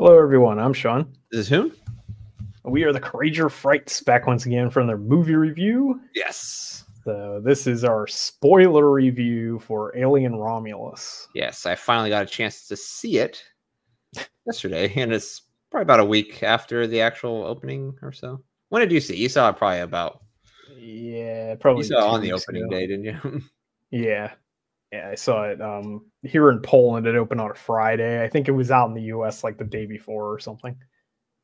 Hello, everyone. I'm Sean. This is who? We are the Courageour Frights back once again from their movie review. Yes. So this is our spoiler review for Alien Romulus. Yes, I finally got a chance to see it yesterday, and it's probably about a week after the actual opening or so. When did you see? You saw it probably about... Yeah, probably You saw it 2 on the weeks opening ago. day, didn't you? Yeah, I saw it here in Poland. It opened on a Friday. I think it was out in the US like the day before or something.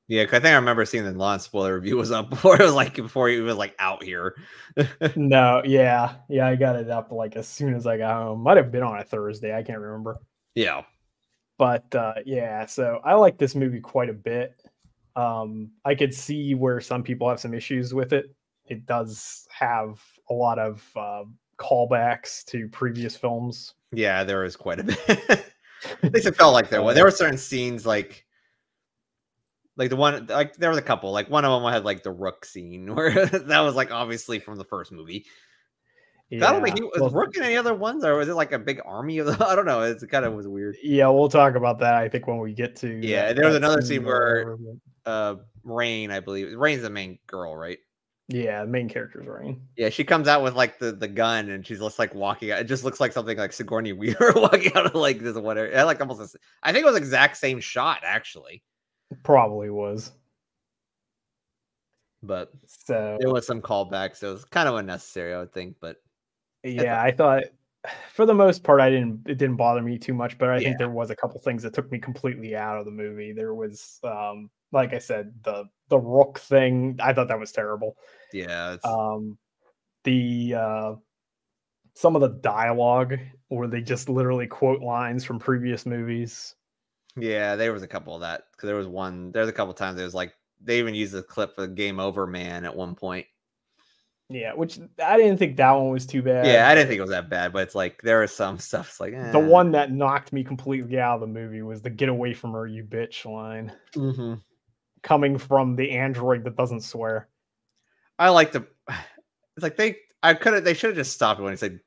Yeah, because I think I remember seeing the non-spoiler review was up before it was like before it was like out here. No, yeah, I got it up like as soon as I got home. Might have been on a Thursday. I can't remember. Yeah. But yeah, so I like this movie quite a bit. I could see where some people have some issues with it. It does have a lot of callbacks to previous films. Yeah, there was quite a bit. At least it felt like there was. There were certain scenes like the one, like there was a couple, like one of them had like the Rook scene where that was like obviously from the first movie. Yeah. I don't think he was Rook in any other ones, or was it like a big army of the, I don't know. It kind of was weird. Yeah, we'll talk about that, I think, when we get to Yeah, there was another scene where Rain, I believe. Rain's the main girl, right? Yeah, the main character's Rain. Yeah, she comes out with like the gun and she's just like walking out. It just looks like something like Sigourney Weaver walking out of like this whatever. It had like almost I think it was the exact same shot actually. Probably was. But so there was some callbacks. So it was kind of unnecessary, I would think. But yeah, I thought for the most part it didn't bother me too much, but I think there was a couple things that took me completely out of the movie. There was like I said, the Rook thing. I thought that was terrible. Yeah. Some of the dialogue where they just literally quote lines from previous movies. Yeah, there was a couple of that, because there's a couple of times it was like they even used the clip for Game Over Man at one point. Yeah, which I didn't think that one was too bad. Yeah, I didn't think it was that bad, but it's like there was some stuff. It's like the one that knocked me completely out of the movie was the "Get away from her, you bitch" line, coming from the android that doesn't swear. I like the. It's like they should have just stopped when he said,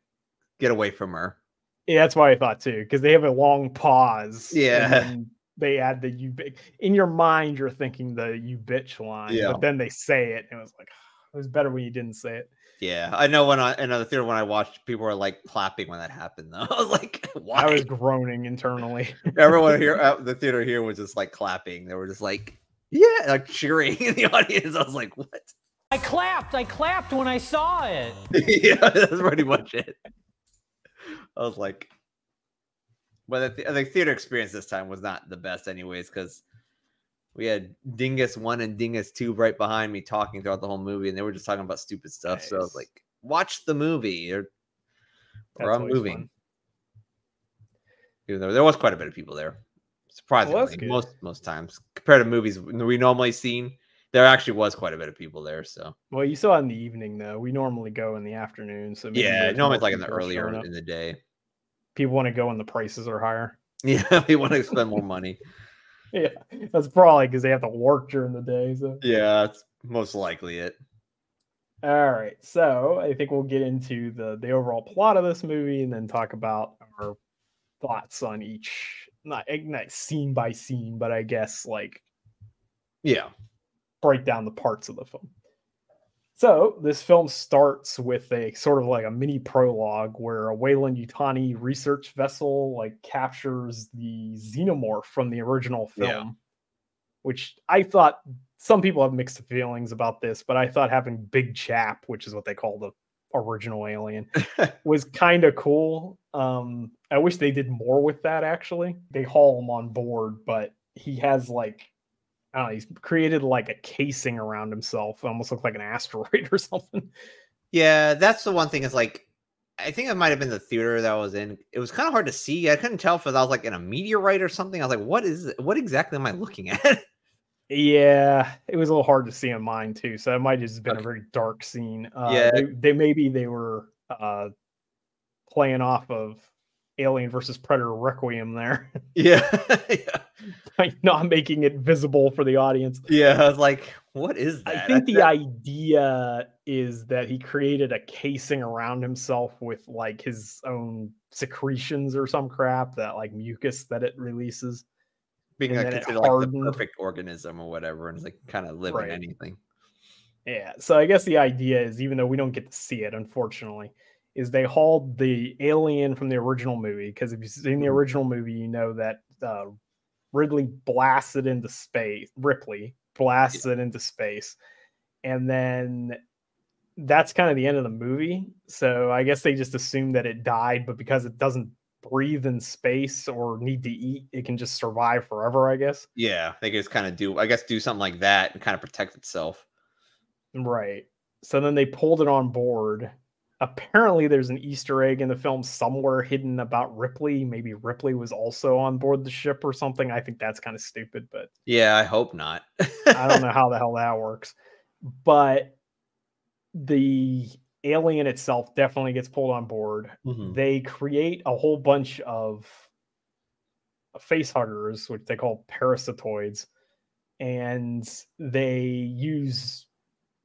"Get away from her." Yeah, that's what I thought too, because they have a long pause. Yeah, and then they add the "you bitch." In your mind, you're thinking the "you bitch" line, but then they say it, and it was like, it was better when you didn't say it. Yeah, I know in the theater when I watched, people were like clapping when that happened. Though I was like, "Why?" I was groaning internally. Everyone here at the theater here was just like clapping. They were just like, "Yeah," like cheering in the audience. I was like, "What?" I clapped when I saw it. Yeah, that's pretty much it. I was like, but the theater experience this time was not the best, anyways, because we had Dingus 1 and Dingus 2 right behind me talking throughout the whole movie, and they were just talking about stupid stuff. Nice. So I was like, watch the movie, or I'm moving. Fun. Even though there was quite a bit of people there, surprisingly, most times compared to movies we normally seen, there actually was quite a bit of people there. So, well, you saw in the evening though. We normally go in the afternoon, so maybe yeah, normally like in the earlier in the day. People want to go when the prices are higher. Yeah, they want to spend more money. Yeah, that's probably because they have to work during the day. So yeah, that's most likely it. All right, so I think we'll get into the overall plot of this movie and then talk about our thoughts on each, not scene by scene, but I guess like break down the parts of the film. So this film starts with a sort of like a mini prologue where a Weyland-Yutani research vessel like captures the xenomorph from the original film, which I thought some people have mixed feelings about this, but I thought having Big Chap, which is what they call the original alien, was kind of cool. I wish they did more with that, actually. They haul him on board, but he has like, I don't know, he's created like a casing around himself. It almost looked like an asteroid or something. Yeah, that's the one thing is like, I think it might have been the theater that I was in. It was kind of hard to see. I couldn't tell if I was like in a meteorite or something. I was like, what exactly am I looking at? Yeah, it was a little hard to see on mine too. So it might have just been a very dark scene. They were playing off of Alien versus Predator Requiem there. Yeah. By not making it visible for the audience. Yeah, I was like, what is that? I think the idea is that he created a casing around himself with like his own secretions or some crap, that like mucus that it releases. being and like then it considered like the hardened. perfect organism or whatever, and it's like kind of live in Right. anything. Yeah. So I guess the idea is, even though we don't get to see it, unfortunately, is they hauled the alien from the original movie. Because if you've seen the original movie, you know that Ripley blasts it into space. And then that's kind of the end of the movie. So I guess they just assumed that it died, but because it doesn't breathe in space or need to eat, it can just survive forever, I guess. Yeah, they could just kind of do something like that and kind of protect itself. Right. So then they pulled it on board. Apparently there's an Easter egg in the film somewhere hidden about Ripley. Maybe Ripley was also on board the ship or something. I think that's kind of stupid, but yeah, I hope not. I don't know how the hell that works. But the alien itself definitely gets pulled on board. They create a whole bunch of face huggers, which they call parasitoids, and they use,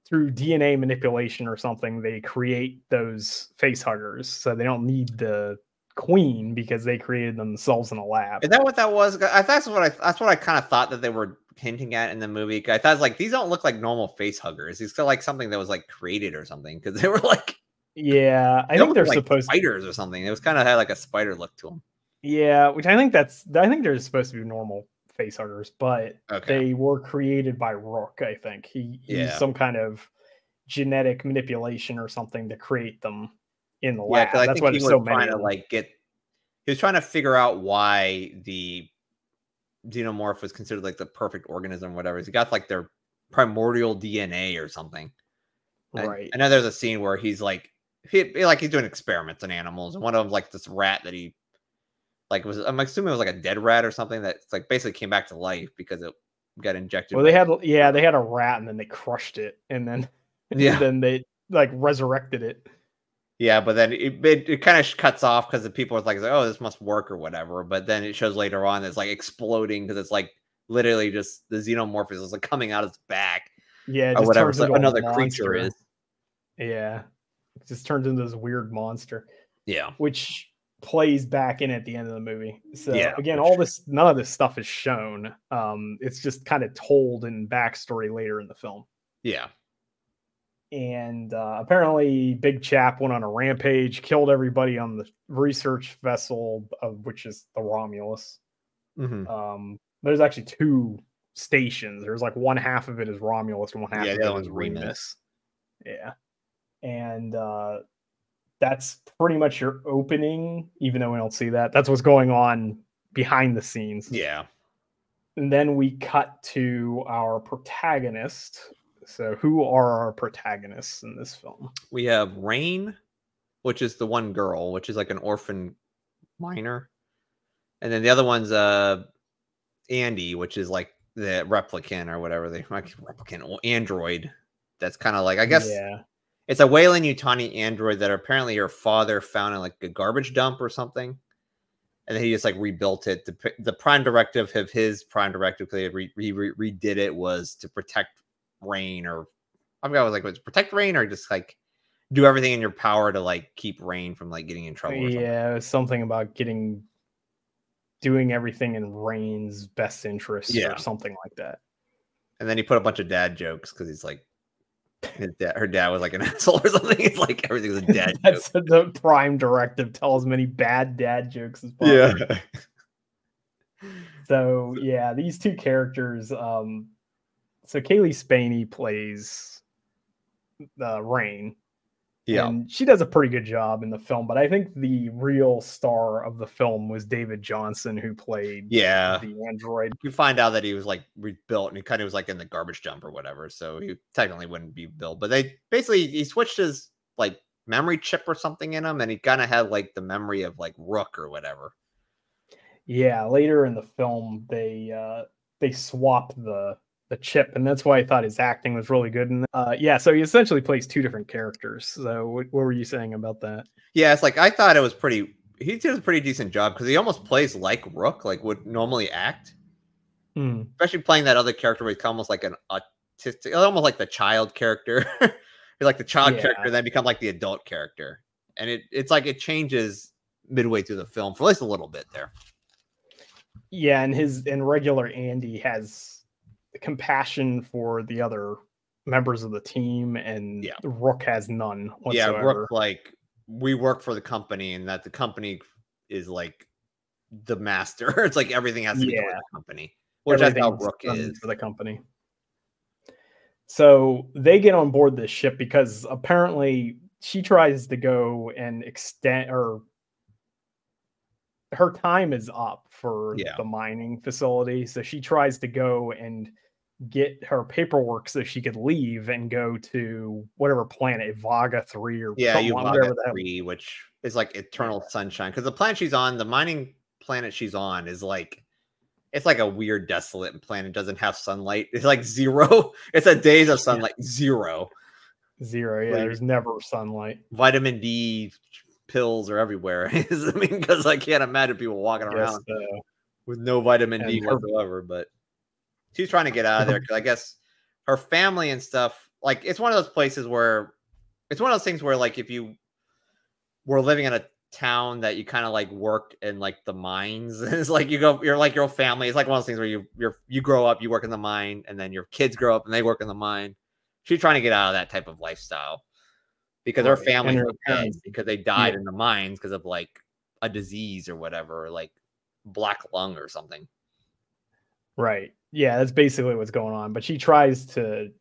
through DNA manipulation or something, they create those face huggers. So they don't need the queen because they created themselves in a lab. Is that what that was? That's what I kind of thought that they were hinting at in the movie. I thought, like, these don't look like normal face huggers. These feel like something that was like created or something, because they were like, yeah, I think they're like supposed spiders or something. It was kind of had like a spider look to them. Yeah, which I think they're supposed to be normal face huggers, but they were created by Rook. I think he used some kind of genetic manipulation or something to create them in the lab. Because that's why there's so many. He was trying to figure out why the xenomorph was considered like the perfect organism or whatever. He got like their primordial DNA or something. Right. I know there's a scene where he's like he's doing experiments on animals, and one of them like this rat that he I'm assuming it was like a dead rat or something that like basically came back to life because it got injected. Well, they had a rat, and then they crushed it, and then then they like resurrected it. Yeah, but then it kind of cuts off because the people are like, oh, this must work or whatever. But then it shows later on it's like exploding because it's like literally just the xenomorph is like coming out of its back. Yeah, or whatever another creature is. Yeah, it just turns into this weird monster. Yeah, which plays back in at the end of the movie. So again, none of this stuff is shown. It's just kind of told in backstory later in the film. Yeah. And apparently Big Chap went on a rampage, killed everybody on the research vessel, which is the Romulus. There's actually two stations. There's like one half of it is Romulus and one half of it is Remus. Yeah. And that's pretty much your opening, even though we don't see that. That's what's going on behind the scenes. Yeah. And then we cut to our protagonist. So who are our protagonists in this film? We have Rain, which is the one girl, which is like an orphan miner. And then the other one's Andy, which is like the replicant or whatever android. That's kind of like, I guess it's a Weyland-Yutani android that apparently her father found in like a garbage dump or something. And then he just like rebuilt it. The prime directive of his prime directive, because he redid it, was to protect Rain, or I forgot, was it protect Rain or just like do everything in your power to like keep Rain from like getting in trouble. Yeah, it was something about doing everything in Rain's best interest or something like that. And then he put a bunch of dad jokes because he's like her dad was like an asshole or something. It's like everything's a dad That's joke. The prime directive. Tell as many bad dad jokes as possible. Yeah. So yeah, these two characters. So Kaylee Spaney plays Rain. Yeah. And she does a pretty good job in the film, but I think the real star of the film was David Johnson, who played the android. You find out that he was like rebuilt and he kind of was like in the garbage dump or whatever, so he technically wouldn't be built. But he switched his like memory chip or something in him, and he kind of had like the memory of like Rook or whatever. Yeah, later in the film they swapped the chip, and that's why I thought his acting was really good. And so he essentially plays two different characters. So what were you saying about that? Yeah, it's like I thought it was he did a pretty decent job because he almost plays like Rook, like would normally act. Especially playing that other character where he's almost like an autistic, almost like the child character. He's like the child character, then become like the adult character. And it's like it changes midway through the film for at least a little bit there. Yeah, and regular Andy has compassion for the other members of the team, and Rook has none whatsoever. Yeah, Rook, like, we work for the company, and that the company is like the master. It's like everything has to be for the company, which is how Rook is for the company. So they get on board this ship because apparently she tries to go and extend, or her time is up for the mining facility. So she tries to go and get her paperwork so she could leave and go to whatever planet, Vaga 3 or Vaga 3, which is like eternal sunshine. Because the planet she's on, the mining planet she's on, is like, it's like a weird desolate planet. It doesn't have sunlight. It's like zero. It's a days of sunlight. Zero. Yeah, there's never sunlight. Vitamin D pills are everywhere. I mean, because I can't imagine people walking around with no vitamin D whatsoever. But she's trying to get out of there because I guess her family and stuff, like, it's one of those places where it's one of those things where, like, if you were living in a town that you kind of like worked in like the mines, it's like you're like your family. It's like one of those things where you grow up, you work in the mine, and then your kids grow up and they work in the mine. She's trying to get out of that type of lifestyle because her family are dead because they died in the mines because of like a disease or whatever, like black lung or something. Right. Yeah, that's basically what's going on. But she tries to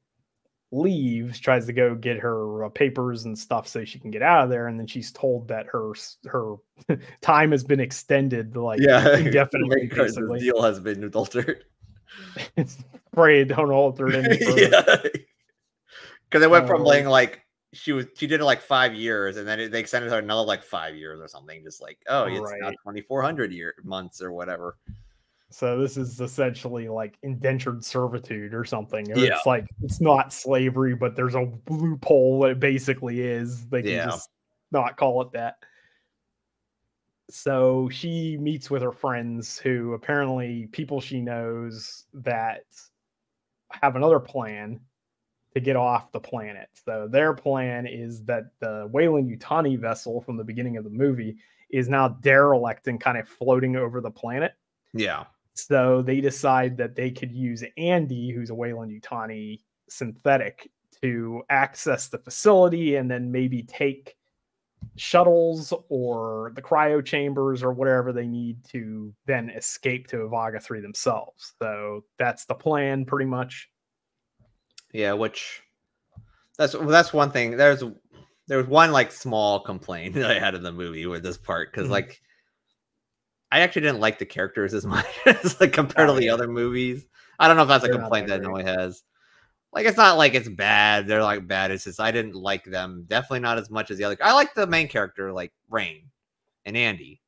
leave, tries to go get her papers and stuff so she can get out of there, and then she's told that her time has been extended, like indefinitely. The deal has been altered. Pray don't alter it any further. Because it went from being like she did it like 5 years, and then they extended her another like 5 years or something. Just like, it's now 2,400 months or whatever. So this is essentially like indentured servitude or something. Or it's like, it's not slavery, but there's a loophole that it basically is. They can just not call it that. So she meets with her friends, who apparently people she knows that have another plan to get off the planet. So their plan is that the Weyland-Yutani vessel from the beginning of the movie is now derelict and kind of floating over the planet. Yeah. So they decide that they could use Andy, who's a Weyland-Yutani synthetic, to access the facility and then maybe take shuttles or the cryo chambers or whatever they need to then escape to Vaga 3 themselves. So that's the plan, pretty much. Yeah, which that's one thing. There was one like small complaint that I had in the movie with this part, because like, I actually didn't like the characters as much as like compared to the other movies. I don't know if that's a complaint that Noe has. Like, it's not like it's bad. They're like bad. It's just I didn't like them. Definitely not as much as the other. I like the main character, like Rain and Andy.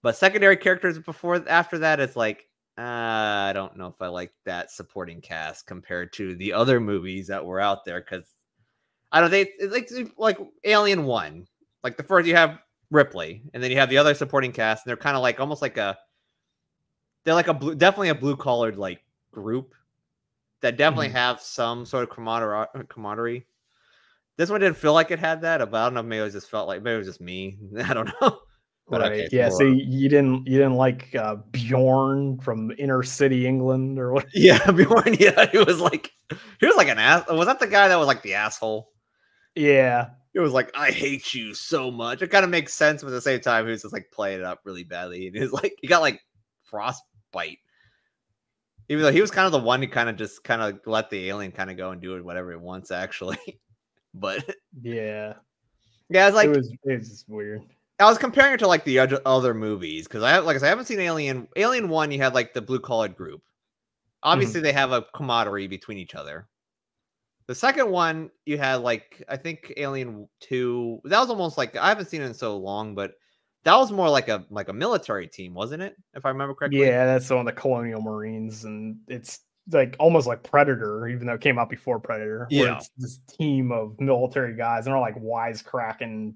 But secondary characters after that, it's like, I don't know if I like that supporting cast compared to the other movies that were out there. Because I don't think like Alien 1, like the first, you have Ripley, and then you have the other supporting cast, and they're kind of like almost like they're like definitely a blue collared like group that definitely have some sort of camaraderie. This one didn't feel like it had that, but I don't know. Maybe it just felt like, maybe it was just me. I don't know. But right. Okay, so you didn't like Bjorn from Inner City England or what? Yeah, Bjorn. Yeah, he was like an ass. Was that the guy that was like the asshole? Yeah. It was like, I hate you so much. It kind of makes sense, but at the same time, he was just like playing it up really badly. And he's like, he got like frostbite. Even though he was kind of the one who kind of let the alien kind of go and do it whatever it wants, actually. But yeah, it's like, it was weird. I was comparing it to like the other movies because I haven't seen Alien 1. You had like the blue collared group. Obviously, they have a camaraderie between each other. The second one, you had like, I think Alien 2. That was almost like, I haven't seen it in so long, but that was more like a military team, wasn't it? If I remember correctly. Yeah, that's the one, the Colonial Marines, and it's like almost like Predator, even though it came out before Predator. Yeah, it's this team of military guys, and they're like wisecracking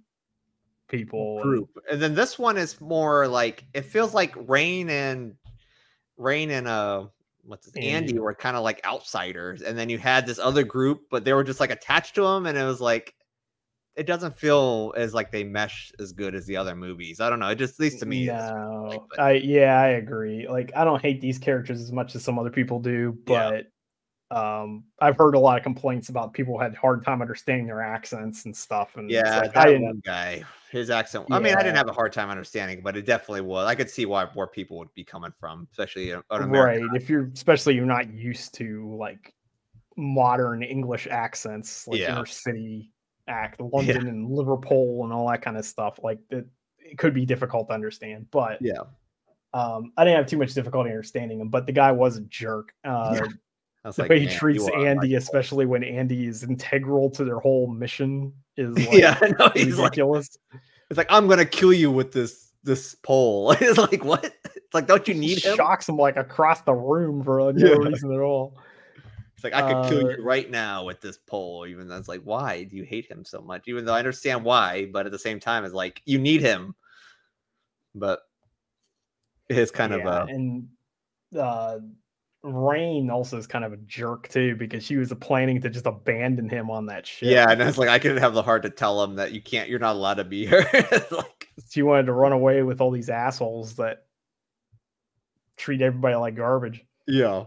people group. And then this one is more like, it feels like Rain and Andy were kind of like outsiders, and then you had this other group, but they were just like attached to him, and it was like, it doesn't feel as like they mesh as good as the other movies. I don't know. It just, at least to me, no, I agree. Like, I don't hate these characters as much as some other people do, but I've heard a lot of complaints about people had a hard time understanding their accents and stuff. And yeah, like, that one guy, his accent. I mean, I didn't Yeah. have a hard time understanding, but it definitely was. I could see where people would be coming from, especially an American. Right. If you're, especially you're not used to like modern English accents, like inner city London and Liverpool and all that kind of stuff. Like it could be difficult to understand, but I didn't have too much difficulty understanding him. But the guy was a jerk. The way he treats Andy, especially when Andy is integral to their whole mission, is like, he's ridiculous. It's like, I'm gonna kill you with this pole. It's like, what? It's like, don't you need him? Shocks him like across the room for no reason at all. It's like, I could kill you right now with this pole. Even though it's like, why do you hate him so much? Even though I understand why, but at the same time, it's like, you need him. But it's kind of and Rain also is kind of a jerk too, because she was planning to just abandon him on that ship. Yeah, and it's like, I couldn't have the heart to tell him that you're not allowed to be here. Like, she wanted to run away with all these assholes that treat everybody like garbage. Yeah.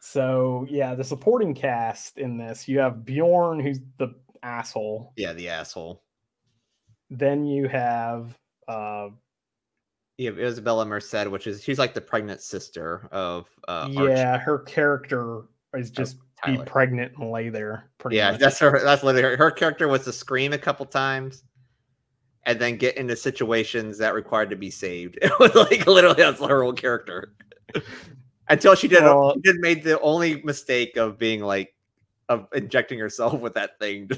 So yeah, the supporting cast in this, you have Bjorn, who's the asshole. Yeah, the asshole. Then you have Isabella Merced, she's like the pregnant sister of Archie. Her character is just be pregnant and lay there. Much. That's literally her character was to scream a couple times and then get into situations that required to be saved. It was like literally that's her whole character. Until she did made the only mistake of being like of injecting herself with that thing.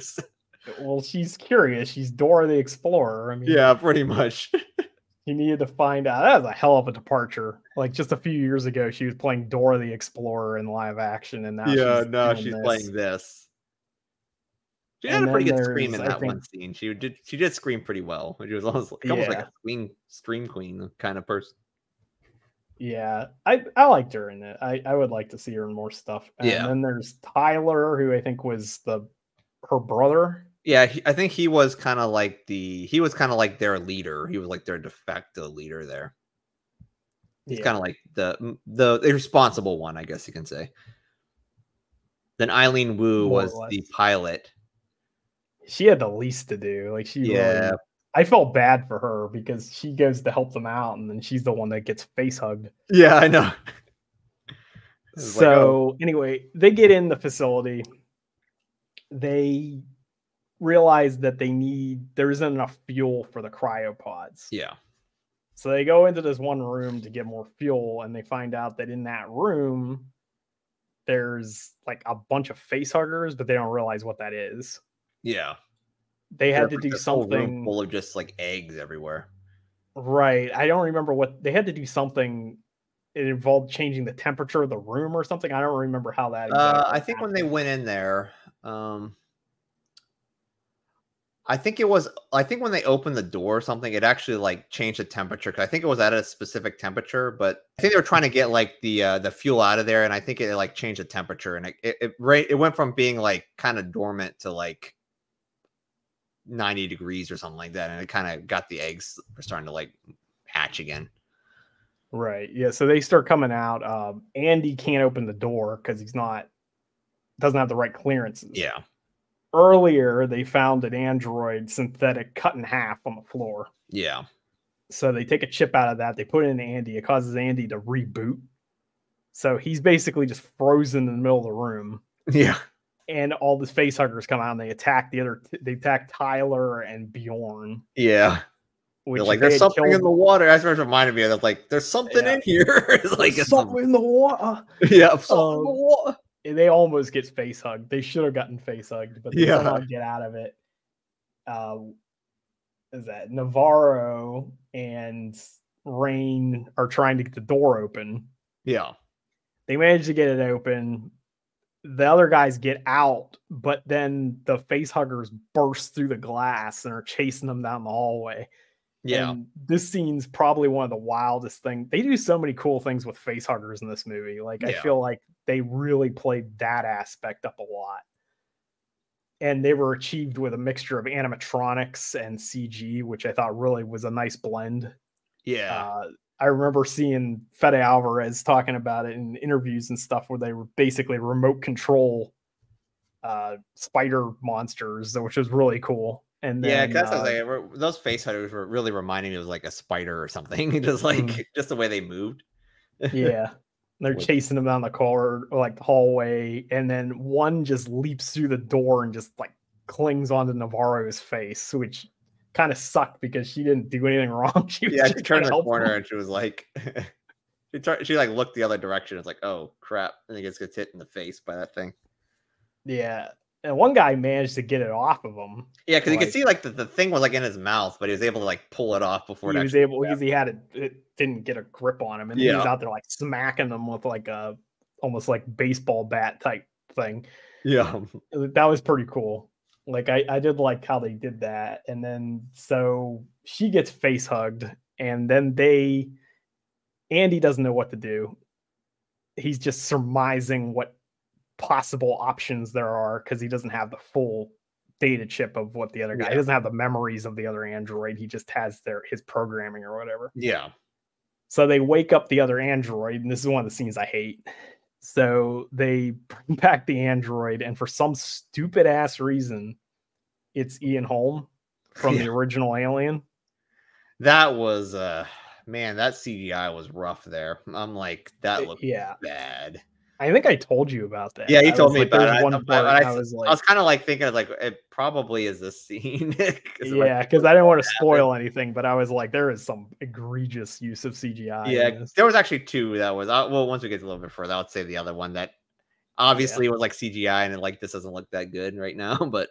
Well, she's curious. She's Dora the Explorer. I mean, yeah, pretty much. He needed to find out. That was a hell of a departure. Like just a few years ago, she was playing Dora the Explorer in live action, and now she's playing this. She had a pretty good scream in that one scene. She did scream pretty well. She was almost like a scream queen kind of person. Yeah, I liked her in it. I would like to see her in more stuff. And then there's Tyler, who I think was her brother. Yeah, I think he was kind of like their leader. He was like their de facto leader there. He's kind of like the responsible one, I guess you can say. Then Eileen Wu was the pilot. She had the least to do. Like I felt bad for her because she goes to help them out, and then she's the one that gets face hugged. Yeah, I know. So anyway, they get in the facility. They realize that there isn't enough fuel for the cryopods. Yeah. So they go into this one room to get more fuel, and they find out that in that room there's like a bunch of face huggers, but they don't realize what that is. Yeah. They had to do something full of just like eggs everywhere. Right. I don't remember what they had to do something. It involved changing the temperature of the room or something. I don't remember how that I think when they went in there, I think when they opened the door or something, it actually like changed the temperature. Cause I think it was at a specific temperature, but I think they were trying to get like the fuel out of there. And I think it like changed the temperature, and it went from being like kind of dormant to like 90 degrees or something like that. And it kind of got the eggs starting to like hatch again. Right. Yeah. So they start coming out. Andy can't open the door because doesn't have the right clearances. Yeah. Earlier, they found an android synthetic cut in half on the floor. Yeah. So they take a chip out of that. They put it in Andy. It causes Andy to reboot. So he's basically just frozen in the middle of the room. Yeah. And all the face huggers come out and they attack they attack Tyler and Bjorn. Yeah. Which like, there's something in the water. That's what reminded me of. Like, there's something in here. It's like something in the water. Yeah. Something in the water. They almost get face hugged. They should have gotten face hugged, but they somehow get out of it. Is that Navarro and Rain are trying to get the door open? Yeah. They manage to get it open. The other guys get out, but then the face huggers burst through the glass and are chasing them down the hallway. Yeah. And this scene's probably one of the wildest things. They do so many cool things with face huggers in this movie. Like, I feel like they really played that aspect up a lot. and they were achieved with a mixture of animatronics and CG, which I thought really was a nice blend. Yeah. I remember seeing Fede Alvarez talking about it in interviews and stuff where they were basically remote control spider monsters, which was really cool. And then, yeah, because like, those face huggers were really reminding me of like a spider or something, just like just the way they moved. Yeah, they're chasing them down the corridor, like the hallway, and then one just leaps through the door and just like clings onto Navarro's face, which kind of sucked because she didn't do anything wrong. She was she turned the corner and she was like, she like looked the other direction. It's like, oh crap, and it gets hit in the face by that thing. Yeah, and one guy managed to get it off of him. Yeah, because you could see like the thing was like in his mouth, but he was able to like pull it off before he was able, because he had it didn't get a grip on him, and he was out there like smacking them with like a almost like baseball bat type thing. Yeah, that was pretty cool. Like I did like how they did that. And then so she gets face hugged, and then Andy doesn't know what to do. He's just surmising what possible options there are because he doesn't have the full data chip of what the other guy. He doesn't have the memories of the other android. He just has his programming or whatever. Yeah. So they wake up the other android, and this is one of the scenes I hate. So they bring back the android, and for some stupid ass reason, it's Ian Holm from the original Alien. That was man, that CGI was rough there. I'm like, that looked bad. I think I told you about that. Yeah, you told me about it. I was kind of like thinking, like, it probably is this scene. Yeah, because I didn't want to spoil anything, but I was like, there is some egregious use of CGI. Yeah, there was actually two that was, well, once we get a little bit further, I would say the other one that obviously was like CGI, and like, this doesn't look that good right now, but.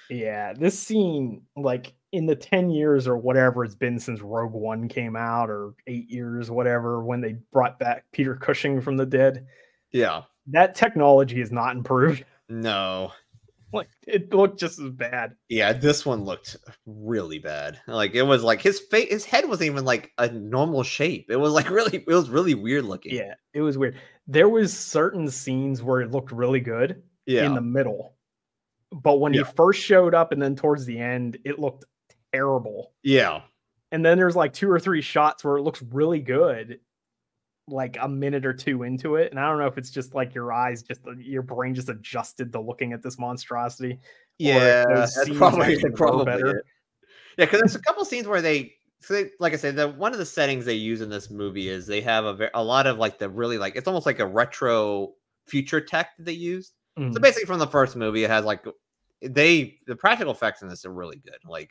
Yeah, this scene, like in the 10 years or whatever it's been since Rogue One came out, or 8 years, whatever, when they brought back Peter Cushing from the dead. Yeah. That technology is not improved. No. Like, it looked just as bad. Yeah, this one looked really bad. Like, it was like his head wasn't even like a normal shape. It was like it was really weird looking. Yeah, it was weird. There was certain scenes where it looked really good in the middle. But when he first showed up and then towards the end, it looked terrible. Yeah. And then there's like 2 or 3 shots where it looks really good, like a minute or two into it. And I don't know if it's just like your brain just adjusted to looking at this monstrosity. Yeah, that's probably better. It. Yeah, because there's a couple scenes where like I said, one of the settings they use in this movie is they have a lot of like the really like, it's almost like a retro future tech that they use. So basically from the first movie, it has like the practical effects in this are really good. Like,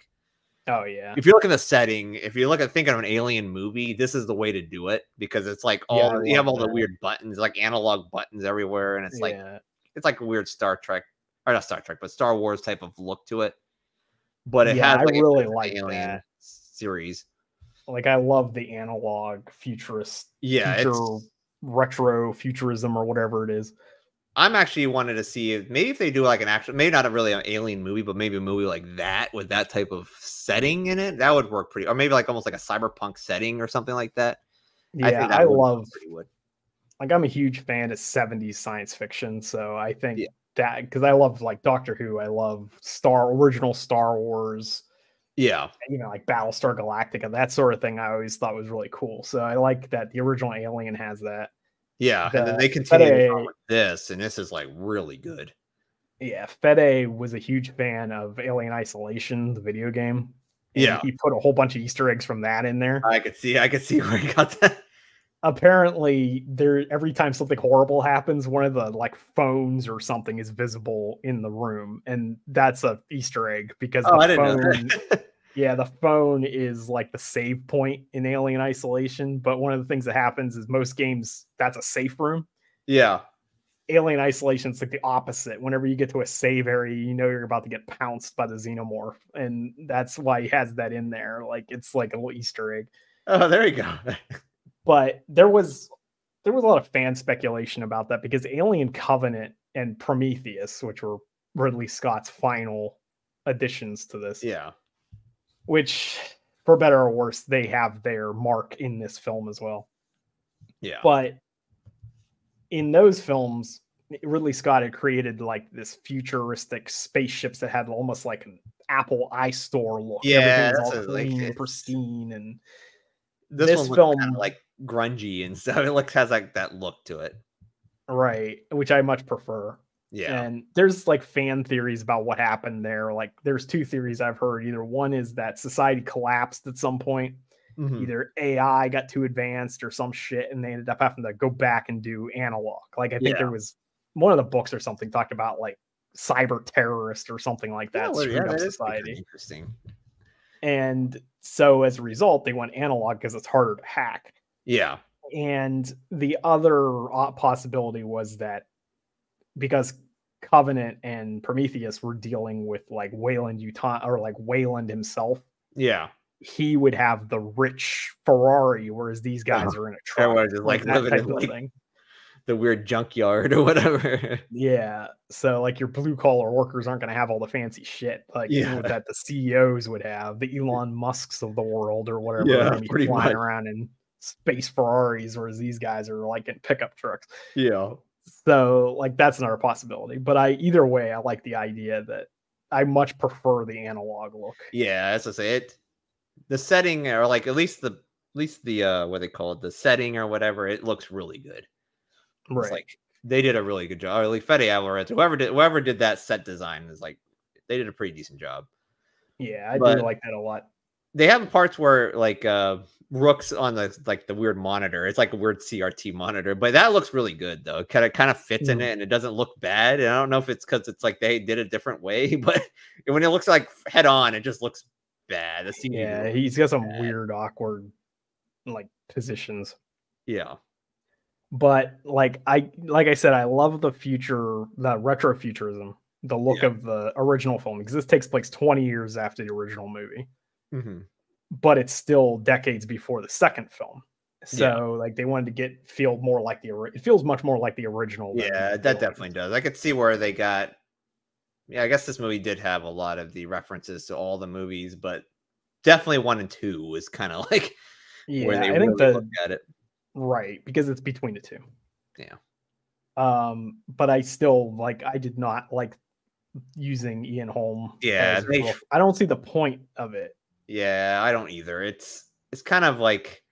oh yeah, if you look at the setting, if you look at thinking of an alien movie, this is the way to do it, because it's like you have all the weird buttons, like analog buttons everywhere, and it's like a weird Star Trek, or not Star Trek, but Star Wars type of look to it. But it has like I really like alien that series. Like, I love the analog futurist, retro futurism or whatever it is. I'm actually wanted to see if they do like an actual, maybe not really an alien movie, but maybe a movie like that with that type of setting in it. That would work pretty, or maybe like almost like a cyberpunk setting or something like that. Yeah, I love. Like, I'm a huge fan of 70s science fiction, so I think that, because I love like Doctor Who, I love original Star Wars. Yeah, like Battlestar Galactica, that sort of thing. I always thought was really cool. So I like that the original Alien has that. Yeah, and then they continue with this, and this is like really good. Yeah, Fede was a huge fan of Alien Isolation, the video game. And he put a whole bunch of Easter eggs from that in there. I could see where he got that. Apparently, every time something horrible happens, one of the like phones or something is visible in the room, and that's a Easter egg because I didn't know that. Yeah, the phone is like the save point in Alien Isolation, but one of the things that happens is most games, that's a safe room. Yeah. Alien Isolation is like the opposite. Whenever you get to a save area, you know you're about to get pounced by the xenomorph, and that's why he has that in there. Like, it's like a little Easter egg. Oh, there you go. But there was a lot of fan speculation about that, because Alien Covenant and Prometheus, which were Ridley Scott's final additions to this. Yeah. Which, for better or worse, they have their mark in this film as well. Yeah. But in those films, Ridley Scott had created like this futuristic spaceships that had almost like an Apple iStore look. Yeah, Everything was that's all like clean and pristine. And this one looks film, kind of like grungy and stuff. It has like that look to it, right? Which I much prefer. Yeah. And there's like fan theories about what happened there. Like there's two theories I've heard. Either one is that society collapsed at some point. Mhm. Either AI got too advanced or some shit, and they ended up having to go back and do analog. Like I think there was one of the books or something talked about like cyber terrorist or something like that screwed up society. Interesting. And so as a result, they went analog because it's harder to hack. Yeah. And the other possibility was that because Covenant and Prometheus were dealing with like Weyland-Yutani or like Weyland himself. Yeah. He would have the rich Ferrari, whereas these guys are in a truck. Just like that living type in of like thing. the weird junkyard or whatever. Yeah. So like your blue collar workers aren't going to have all the fancy shit like that the CEOs would have, the Elon Musks of the world or whatever. Yeah, pretty flying around in space Ferraris, whereas these guys are like in pickup trucks. Yeah. So like that's another possibility. But either way, I like the idea that I much prefer the analog look. Yeah, as I say, it the setting or like at least the what they call it, the setting or whatever, it looks really good. Right. It's like they did a really good job. Or like Fede Alvarez, whoever did that set design is like they did a pretty decent job. Yeah, I do like that a lot. They have parts where like Rook's on the weird monitor. It's like a weird CRT monitor, but that looks really good though. It kind of fits in it and it doesn't look bad. And I don't know if it's because it's like they did a different way, but when it looks like head on, it just looks bad. Yeah, he's got some weird, awkward like positions. Yeah. But like I said, I love the retrofuturism, the look of the original film, because this takes place 20 years after the original movie. Mm-hmm. But it's still decades before the second film. So like they wanted to feel more like it feels much more like the original. Yeah, that definitely does. I could see where they got. Yeah, I guess this movie did have a lot of the references to all the movies, but definitely 1 and 2 was kind of like where they really looked at it. Right, because it's between the two. Yeah. But I still I did not like using Ian Holm. Yeah, I don't see the point of it. Yeah, I don't either. It's kind of like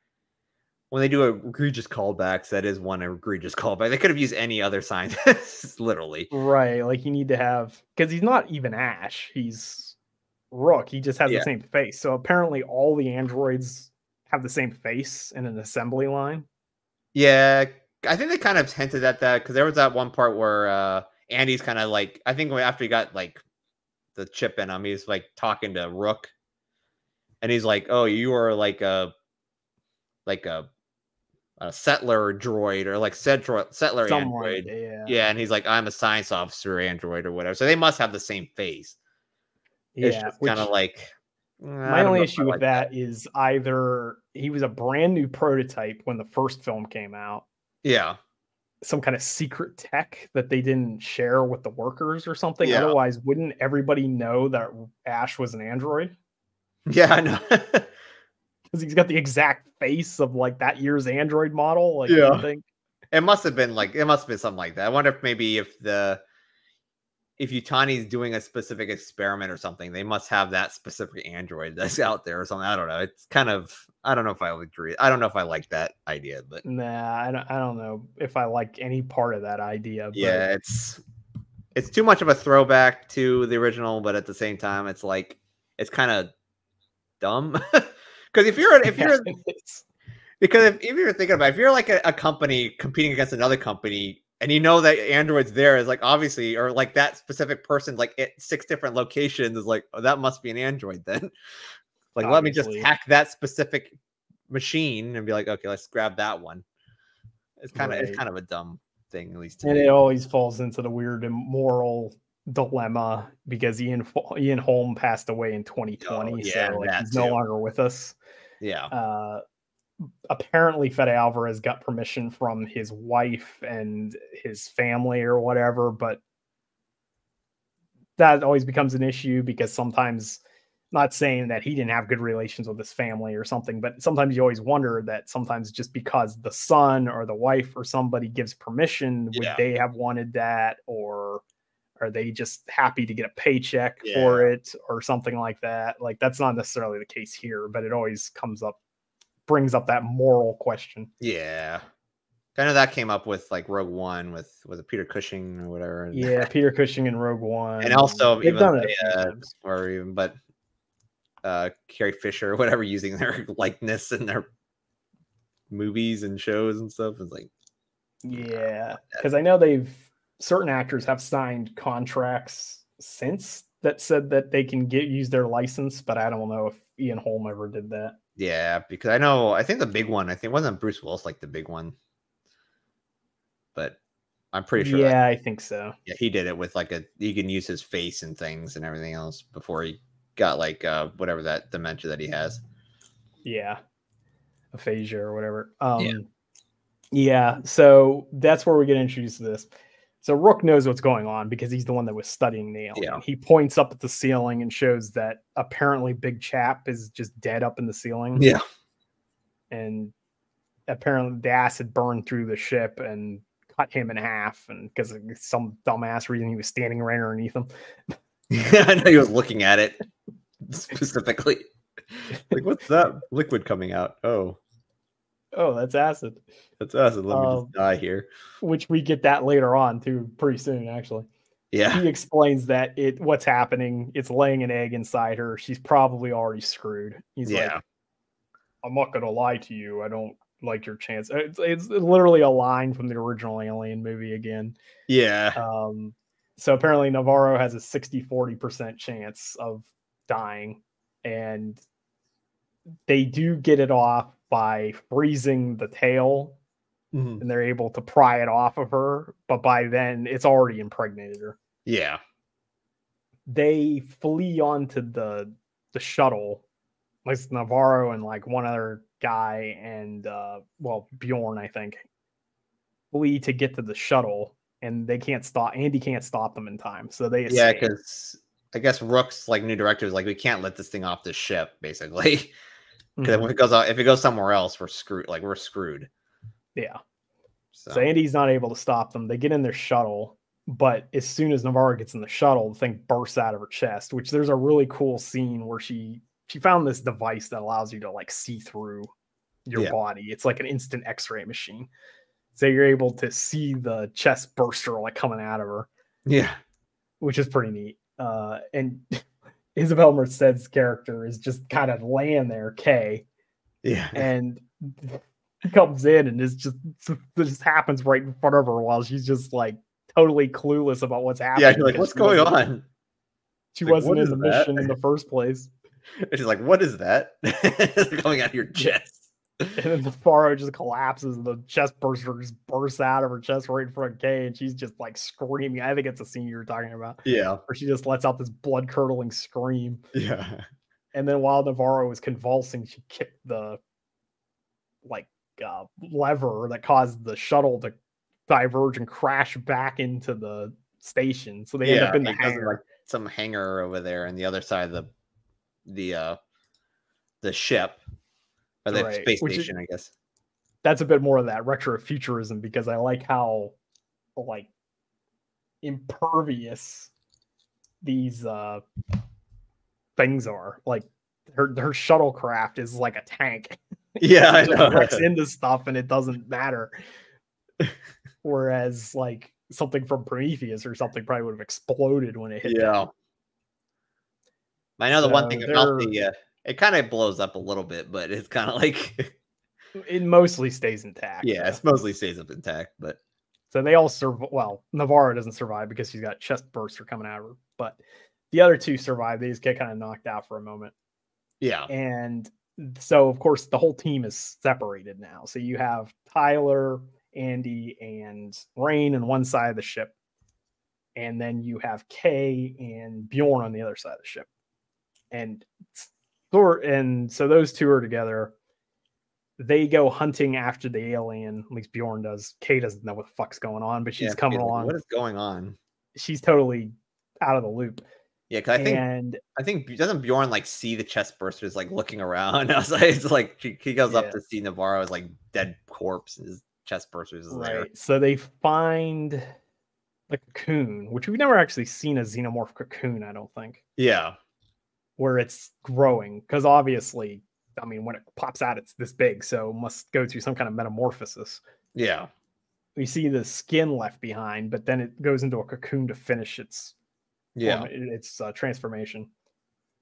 when they do egregious callbacks, that is one egregious callback. They could have used any other scientist, literally. Right, like you need to have, because he's not even Ash, he's Rook. He just has the same face. So apparently all the androids have the same face in an assembly line. Yeah, I think they kind of hinted at that because there was that one part where Andy's kind of like, I think after he got like the chip in him, he's like talking to Rook, and he's like, "Oh, you are like a settler droid or like settler android." Yeah, and he's like, "I'm a science officer android or whatever." So they must have the same face. Yeah, it's just kind of like. My only issue with that is either he was a brand new prototype when the first film came out. Yeah. Some kind of secret tech that they didn't share with the workers or something. Yeah. Otherwise, wouldn't everybody know that Ash was an android? Yeah, I know. Because he's got the exact face of like that year's android model. Like, I think it must have been something like that. I wonder if maybe if Yutani's doing a specific experiment or something, they must have that specific android that's out there or something. I don't know. It's kind of, I don't know if I would agree. I don't know if I like that idea, but nah, I don't know if I like any part of that idea. But... yeah, it's too much of a throwback to the original, but at the same time, it's like, it's kind of dumb. Because if you're thinking about it, if you're like a company competing against another company, and you know that android's there is like obviously, or like that specific person like at 6 different locations is like, oh, that must be an android then. Like, let me just hack that specific machine and be like, okay, let's grab that one. It's kind of a dumb thing, at least. And it always falls into the weird moral dilemma because Ian Holm passed away in 2020, so like he's no longer with us. Yeah. Apparently Fede Alvarez got permission from his wife and his family or whatever, but that always becomes an issue because sometimes Not saying that he didn't have good relations with his family or something, but sometimes you always wonder that sometimes just because the son or the wife or somebody gives permission, would they have wanted that, or are they just happy to get a paycheck for it or something like that? Like, that's not necessarily the case here, but it always brings up that moral question. Yeah. Kind of that came up with like Rogue One with, was it Peter Cushing or whatever? Yeah, Peter Cushing in Rogue One. And also they've even done it or even, but Carrie Fisher or whatever, using their likeness in their movies and shows and stuff. Is like, yeah, because I know certain actors have signed contracts since that said that they can use their license, but I don't know if Ian Holm ever did that. Yeah, because I think the big one, I think wasn't Bruce Willis like the big one, but I'm pretty sure. Yeah, I think so. Yeah, he did it with like you can use his face and things and everything else before he got like whatever that dementia that he has. Yeah, aphasia or whatever. Yeah, so that's where we get introduced to this. So Rook knows what's going on because he's the one that was studying the alien. Yeah. He points up at the ceiling and shows that apparently Big Chap is just dead up in the ceiling. Yeah. And apparently the acid burned through the ship and cut him in half, and because of some dumbass reason he was standing right underneath him. I know he was looking at it specifically. Like, what's that liquid coming out? Oh, that's acid. That's acid. Let me just die here. Which we get that later on too, pretty soon actually. Yeah. He explains that what's happening, it's laying an egg inside her. She's probably already screwed. He's like, I'm not gonna lie to you. I don't like your chance. It's literally a line from the original Alien movie again. Yeah. So apparently Navarro has a 60-40% chance of dying, and they do get it off by freezing the tail, and they're able to pry it off of her, but by then it's already impregnated her. Yeah. They flee onto the shuttle, like Navarro and like one other guy and Bjorn, I think, flee to get to the shuttle, and they can't stop. Andy can't stop them in time, so they escape. Yeah, because I guess Rook's like new director is like, we can't let this thing off the ship, basically. Because if it goes somewhere else, we're screwed. Like, we're screwed. Yeah. So Andy's not able to stop them. They get in their shuttle, but as soon as Navarro gets in the shuttle, the thing bursts out of her chest. Which there's a really cool scene where she found this device that allows you to like see through your body. It's like an instant X-ray machine. So you're able to see the chest burster like coming out of her. Yeah. Which is pretty neat. And Isabel Merced's character is just kind of laying there, Kay. Yeah. And he comes in and it just happens right in front of her while she's just like totally clueless about what's happening. Yeah, she's like, what's going on? She wasn't in the mission in the first place. And she's like, what is that? Coming out of your chest. And then the Navarro just collapses and the chest burster just bursts out of her chest right in front of Kay, and she's just like screaming. I think it's a scene you were talking about. Yeah. Where she just lets out this blood curdling scream. Yeah. And then while Navarro was convulsing, she kicked the lever that caused the shuttle to diverge and crash back into the station. So they end up in the hangar. Like some hangar over there on the other side of the ship. Or the space station, I guess. That's a bit more of that retrofuturism, because I like how like impervious these things are. Like her shuttlecraft is like a tank. Yeah, I know. It wrecks into stuff and it doesn't matter. Whereas like something from Prometheus or something probably would have exploded when it hit. Yeah. I know the one thing about it kind of blows up a little bit, but it's kind of like it mostly stays intact. Yeah, it mostly stays up intact, but so they all survive. Well, Navarro doesn't survive because she's got chest burster coming out of her, but the other two survive. They just get kind of knocked out for a moment. Yeah. And so of course the whole team is separated now. So you have Tyler, Andy, and Rain on one side of the ship, and then you have Kay and Bjorn on the other side of the ship. And so those two are together. They go hunting after the alien. At least Bjorn does. Kay doesn't know what the fuck's going on, but she's coming along. What is going on? She's totally out of the loop. Yeah, because I think doesn't Bjorn like see the chest bursters like looking around? I was like, it's like he goes up to see Navarro's like dead corpse, and his chest bursters is there. So they find the cocoon, which we've never actually seen a xenomorph cocoon, I don't think. Yeah, where it's growing, because obviously, I mean, when it pops out, it's this big, so it must go through some kind of metamorphosis. Yeah. We see the skin left behind, but then it goes into a cocoon to finish its transformation.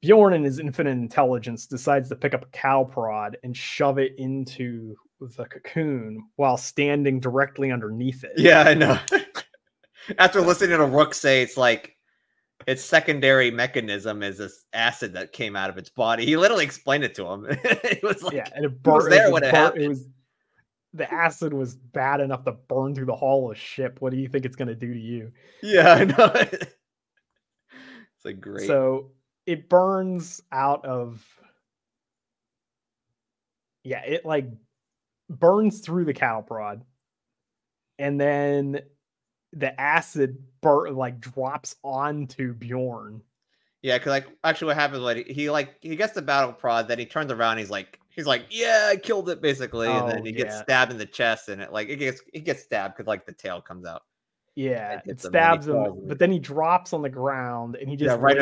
Bjorn, in his infinite intelligence, decides to pick up a cow prod and shove it into the cocoon while standing directly underneath it. Yeah, I know. After listening to Rook say it's like its secondary mechanism is this acid that came out of its body. He literally explained it to him. It was like, and it was there when it happened. The acid was bad enough to burn through the hull of a ship. What do you think it's going to do to you? Yeah, I know. It's like great. So it burns out of... Yeah, it like burns through the cow prod. And then the acid drops onto Bjorn. Yeah, because like actually what happens when he gets the battle prod, then he turns around, he's like, yeah, I killed it basically, and then he gets stabbed in the chest, and it gets stabbed because like the tail comes out. Yeah, it stabs him, but then he drops on the ground, and he just right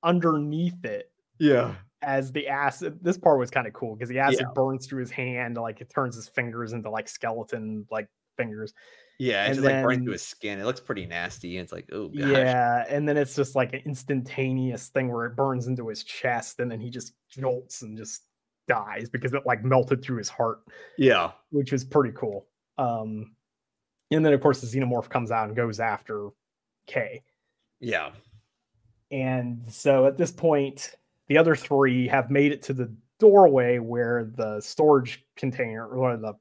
underneath it. Yeah, as the acid. This part was kind of cool because the acid burns through his hand, like it turns his fingers into like skeleton like fingers. Yeah, it's just like burning through his skin. It looks pretty nasty. It's like, oh gosh. Yeah, and then it's just like an instantaneous thing where it burns into his chest, and then he just jolts and just dies because it like melted through his heart. Yeah, which was pretty cool. And then of course the xenomorph comes out and goes after Kay. Yeah, and so at this point, the other three have made it to the doorway where the storage container or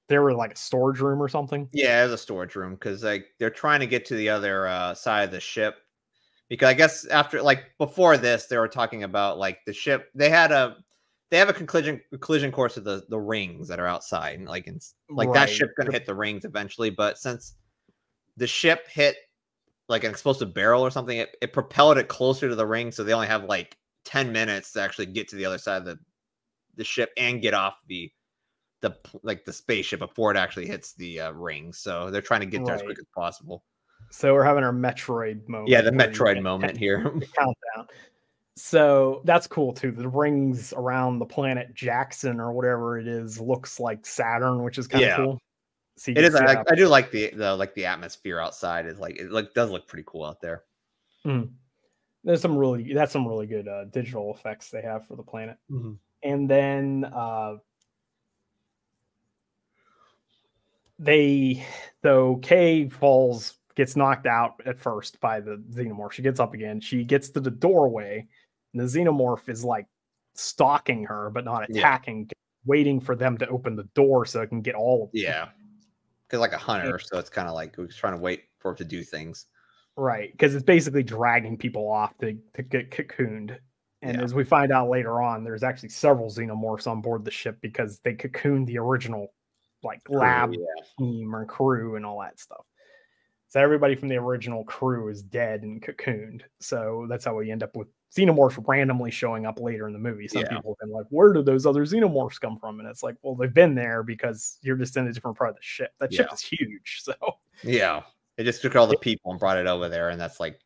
there were like a storage room or something. Yeah, it was a storage room because like they're trying to get to the other side of the ship, because I guess after like before this they were talking about like the ship they have a collision course with the rings that are outside, and like that ship's gonna hit the rings eventually, but since the ship hit like an explosive barrel or something, it propelled it closer to the ring, so they only have like 10 minutes to actually get to the other side of the ship and get off the spaceship before it actually hits the ring. So they're trying to get there as quick as possible. So we're having our Metroid moment. Yeah, the Metroid moment here. Countdown. So that's cool too. The rings around the planet Jackson or whatever it is looks like Saturn, which is kind of cool. So it is. I do like the atmosphere outside. Is like it does look pretty cool out there. Mm. That's some really good digital effects they have for the planet. Mm-hmm. And then Kay gets knocked out at first by the xenomorph. She gets up again. She gets to the doorway, and the xenomorph is like stalking her, but not attacking, waiting for them to open the door so it can get all of them. Yeah, because like a hunter, so it's kind of like we're trying to wait for it to do things. Right, because it's basically dragging people off to get cocooned. And as we find out later on, there's actually several xenomorphs on board the ship because they cocooned the original like lab team or crew and all that stuff. So everybody from the original crew is dead and cocooned. So that's how we end up with xenomorphs randomly showing up later in the movie. Some people have been like, where did those other xenomorphs come from? And it's like, well, they've been there because you're just in a different part of the ship. That ship is huge. So yeah, they just took all the people and brought it over there, and that's like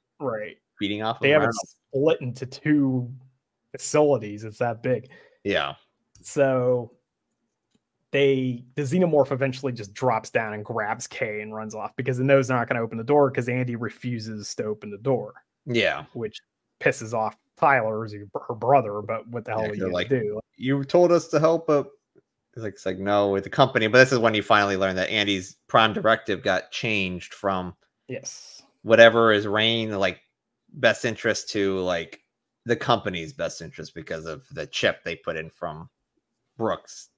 feeding off. They have it split into 2 facilities. It's that big. Yeah. So the xenomorph eventually just drops down and grabs Kay and runs off because it knows they're not going to open the door because Andy refuses to open the door. Yeah. Which pisses off Tyler, her brother, but what the hell are you going to do? You told us to help, but it's like, no, with the company. But this is when you finally learn that Andy's prime directive got changed from whatever is Rain, like best interest to like the company's best interest because of the chip they put in from Brooks.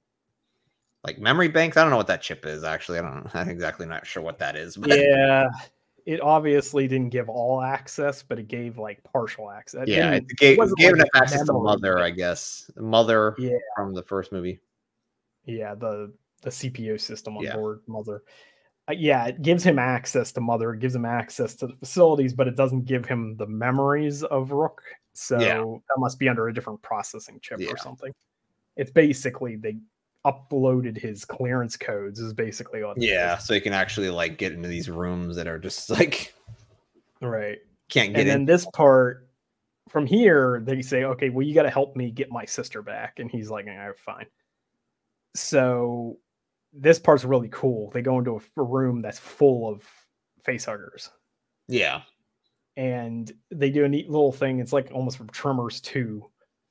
Like memory banks. I don't know what that chip is, actually. I'm exactly not sure what that is. But yeah, it obviously didn't give all access, but it gave like partial access. It gave enough access to Mother, I guess. Mother from the first movie. Yeah, the CPU system on board Mother. Yeah, it gives him access to Mother, it gives him access to the facilities, but it doesn't give him the memories of Rook. So that must be under a different processing chip or something. It's basically they uploaded his clearance codes is basically what it is. So you can actually like get into these rooms that are just like can't get in. And then this part from here, they say, okay, well, you got to help me get my sister back. And he's like, all right, fine. So this part's really cool. They go into a room that's full of facehuggers. Yeah. And they do a neat little thing. It's like almost from Tremors 2,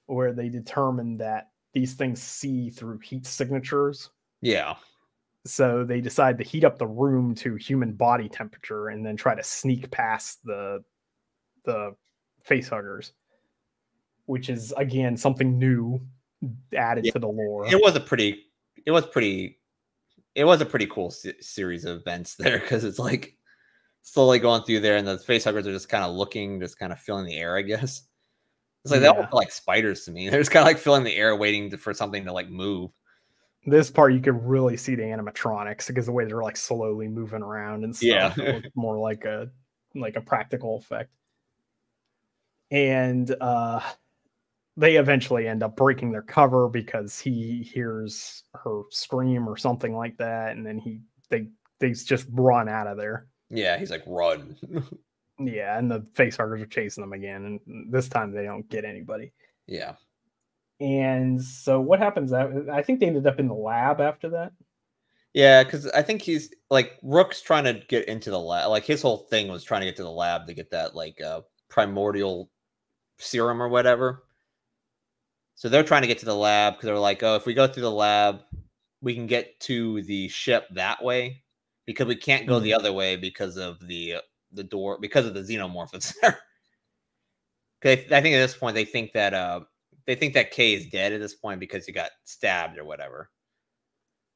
where they determine that these things see through heat signatures. Yeah. So they decide to heat up the room to human body temperature and then try to sneak past the facehuggers, which is again something new added to the lore. It was a pretty cool series of events there, because it's like slowly going through there, and the facehuggers are just kind of looking, just kind of filling the air, I guess. It's like they all feel like spiders to me. They're just kind of like filling the air, waiting for something to like move. This part you could really see the animatronics because the way they're like slowly moving around and stuff. It looked more like a practical effect. And they eventually end up breaking their cover because he hears her scream or something like that, and then they just run out of there. Yeah, he's like, run. Yeah, and the facehuggers are chasing them again, and this time they don't get anybody. Yeah. And so what happens? I think they ended up in the lab after that. Yeah, because I think he's like Rook's trying to get into the lab. Like his whole thing was trying to get to the lab to get that like primordial serum or whatever. So they're trying to get to the lab because they're like, oh, if we go through the lab, we can get to the ship that way, because we can't go the other way because of the door, because of the xenomorph that's there. I think at this point they think that Kay is dead at this point because he got stabbed or whatever.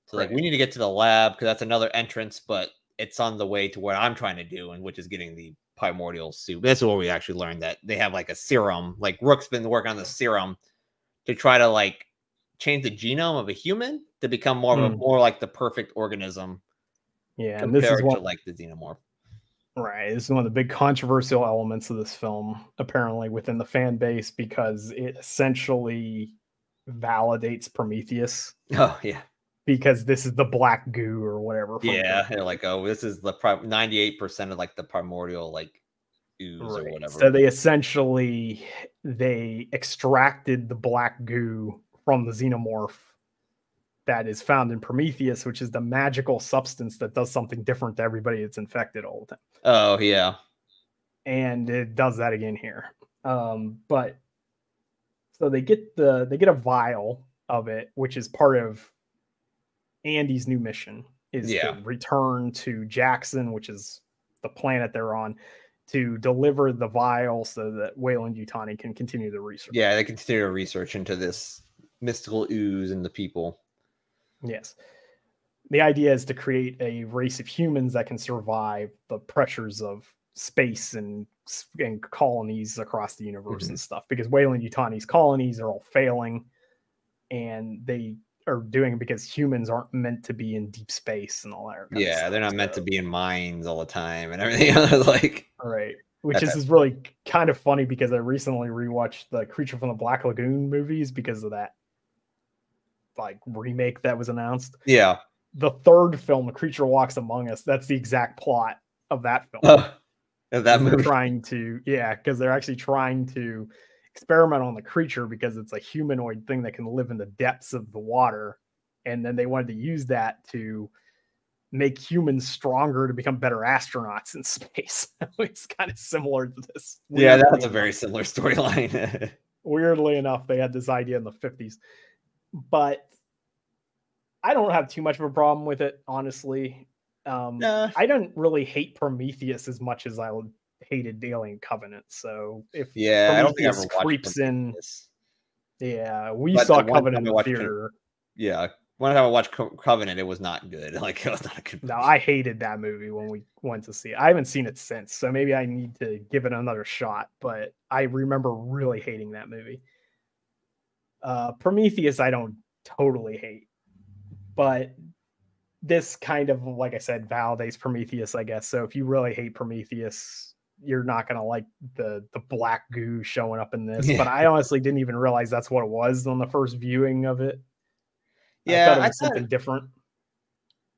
So like, we need to get to the lab because that's another entrance, but it's on the way to what I'm trying to do, and which is getting the primordial soup. This is where we actually learned that they have like a serum. Like Rook's been working on the serum to try to like change the genome of a human to become more like the perfect organism. Yeah, compared and this is to like the xenomorph. Right, this is one of the big controversial elements of this film, apparently within the fan base, because it essentially validates Prometheus. Oh yeah, because this is the black goo or whatever. Yeah, they're like, oh, this is the 98% of like the primordial like ooze or whatever. So they essentially extracted the black goo from the xenomorph that is found in Prometheus, which is the magical substance that does something different to everybody that's infected all the time. Oh yeah, and it does that again here. But so they get a vial of it, which is part of Andy's new mission, is to return to Jackson, which is the planet they're on, to deliver the vial so that Weyland-Yutani can continue the research. Yeah, they continue to research into this mystical ooze and the people. Yes. The idea is to create a race of humans that can survive the pressures of space and colonies across the universe and stuff, because Weyland-Yutani's colonies are all failing, and they are doing it because humans aren't meant to be in deep space and all that. Yeah, they're not meant to be in mines all the time and everything. Like, right. Which is really kind of funny because I recently rewatched the Creature from the Black Lagoon movies because of that like remake that was announced. Yeah. The third film, The Creature Walks Among Us, that's the exact plot of that film. That movie. Because they're actually trying to experiment on the creature because it's a humanoid thing that can live in the depths of the water, and then they wanted to use that to make humans stronger to become better astronauts in space. It's kind of similar to this. Yeah, that's a very similar storyline. Weirdly enough, they had this idea in the 50s, but I don't have too much of a problem with it, honestly. I don't really hate Prometheus as much as I hated Alien Covenant. So if Prometheus I don't think I ever creeps in, we saw Covenant in the theater. One time I watched Covenant, it was not good. Like, it was not a good movie. No, I hated that movie when we went to see it. I haven't seen it since, so maybe I need to give it another shot. But I remember really hating that movie. Prometheus, I don't totally hate, but this kind of, like I said, validates Prometheus, I guess. So if you really hate Prometheus, you're not gonna like the black goo showing up in this. Yeah. But I honestly didn't even realize that's what it was on the first viewing of it. Yeah, I thought it was something different.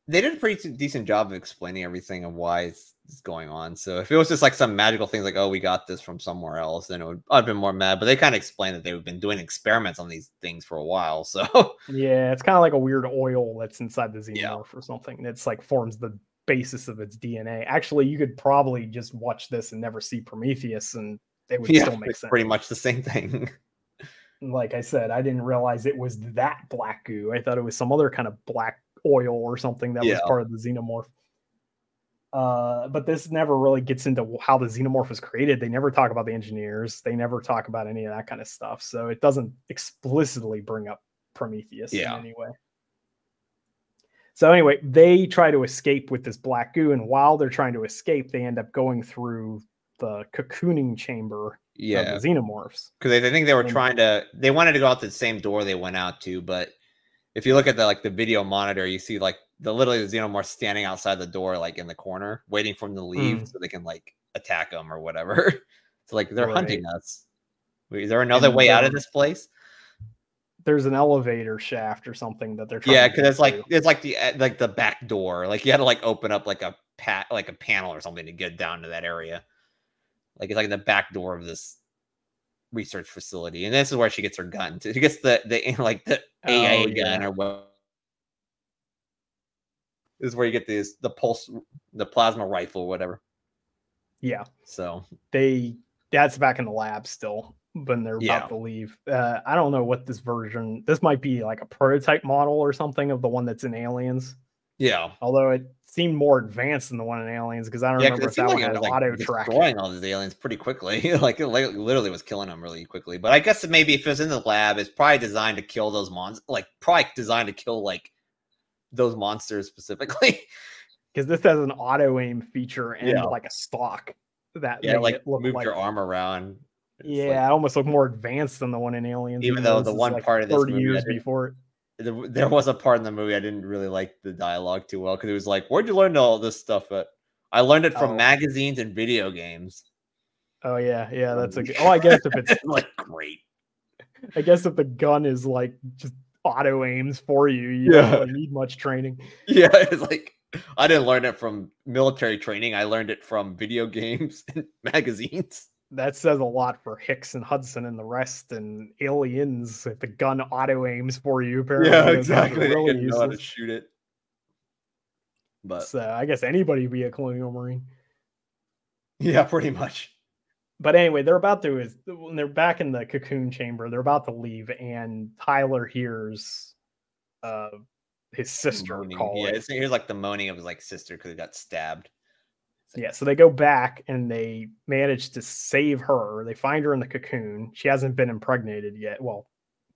They did a pretty decent job of explaining everything and why it's going on. So if it was just like some magical things like, oh, we got this from somewhere else, then I'd been more mad. But they kind of explained that they've been doing experiments on these things for a while. So yeah, it's kind of like a weird oil that's inside the xenomorph or something. It's like forms the basis of its DNA. Actually, you could probably just watch this and never see Prometheus, and it would still make sense. Pretty much the same thing. Like I said, I didn't realize it was that black goo. I thought it was some other kind of black oil or something that was part of the xenomorph. But this never really gets into how the xenomorph was created. They never talk about the engineers. They never talk about any of that kind of stuff. So it doesn't explicitly bring up Prometheus in any way. So anyway, they try to escape with this black goo, and while they're trying to escape, they end up going through the cocooning chamber of the xenomorphs. Because I think they were they wanted to go out the same door they went out to, but if you look at the video monitor, you see literally the xenomorph standing outside the door, like in the corner, waiting for them to leave so they can attack them or whatever. So they're hunting us. Is there another way out of this place? There's an elevator shaft or something that they're trying. Yeah, because it's like the back door. Like you had to open up a panel or something to get down to that area. It's like the back door of this research facility, and this is where she gets her gun. She gets the AA gun or what. This is where you get the plasma rifle or whatever. Yeah. So that's back in the lab still when they're about to leave. I don't know what this might be like a prototype model or something of the one that's in Aliens. Yeah. Although it seemed more advanced than the one in Aliens, because I don't remember if that one had auto track. Destroying all these aliens pretty quickly. it literally was killing them really quickly. But I guess maybe if it was in the lab, it's probably designed to kill those monsters. Probably designed to kill those monsters specifically. Because this has an auto aim feature and a stock that move your arm around. It's it almost looked more advanced than the one in Aliens. Even though the one part of this 30 years before it. There was a part in the movie I didn't really like the dialogue too well, because it was like, where'd you learn all this stuff at? I learned it from magazines and video games. Oh yeah, that's a good. I guess if it's great. I guess if the gun is just auto aims for you, you don't really need much training. Yeah, it's I didn't learn it from military training. I learned it from video games and magazines. That says a lot for Hicks and Hudson and the rest, and Aliens. If the gun auto aims for you, apparently, exactly. Really they know how to shoot it. But so I guess anybody would be a colonial marine. Yeah, pretty much. But anyway, when they're back in the cocoon chamber, they're about to leave, and Tyler hears his sister call. Yeah, he hears the moaning of his sister because he got stabbed. Yeah, so they go back and they manage to save her. They find her in the cocoon. She hasn't been impregnated yet. Well,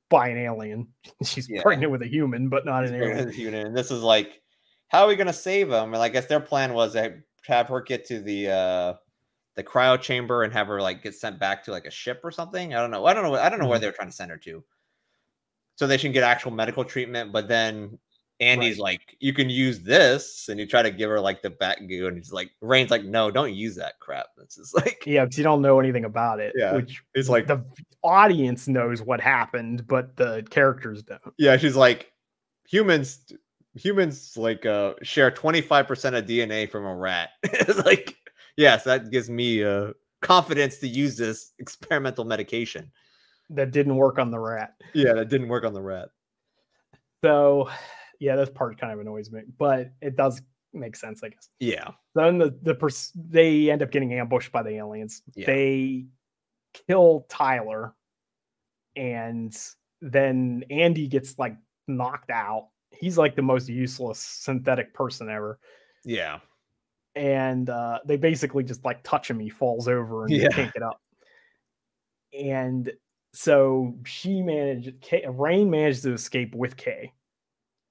by an alien. She's pregnant with a human, but not an alien. And this is how are we going to save him? And I guess their plan was to have her get to the cryo chamber and have her get sent back to a ship or something. I don't know where they were trying to send her to, so they should get actual medical treatment. But then Andy's you can use this, and you try to give her the bat goo, and he's Rain's no, don't use that crap. It's just because you don't know anything about it. Yeah, which it's the audience knows what happened, but the characters don't. Yeah, she's humans share 25% of DNA from a rat. It's yes, that gives me confidence to use this experimental medication. That didn't work on the rat. Yeah, that didn't work on the rat. So yeah, this part kind of annoys me, but it does make sense, I guess. Yeah. Then they end up getting ambushed by the aliens. Yeah. They kill Tyler, and then Andy gets knocked out. He's the most useless synthetic person ever. Yeah. And they basically just touch him. He falls over and they can't get up. And so Rain managed to escape with Kay.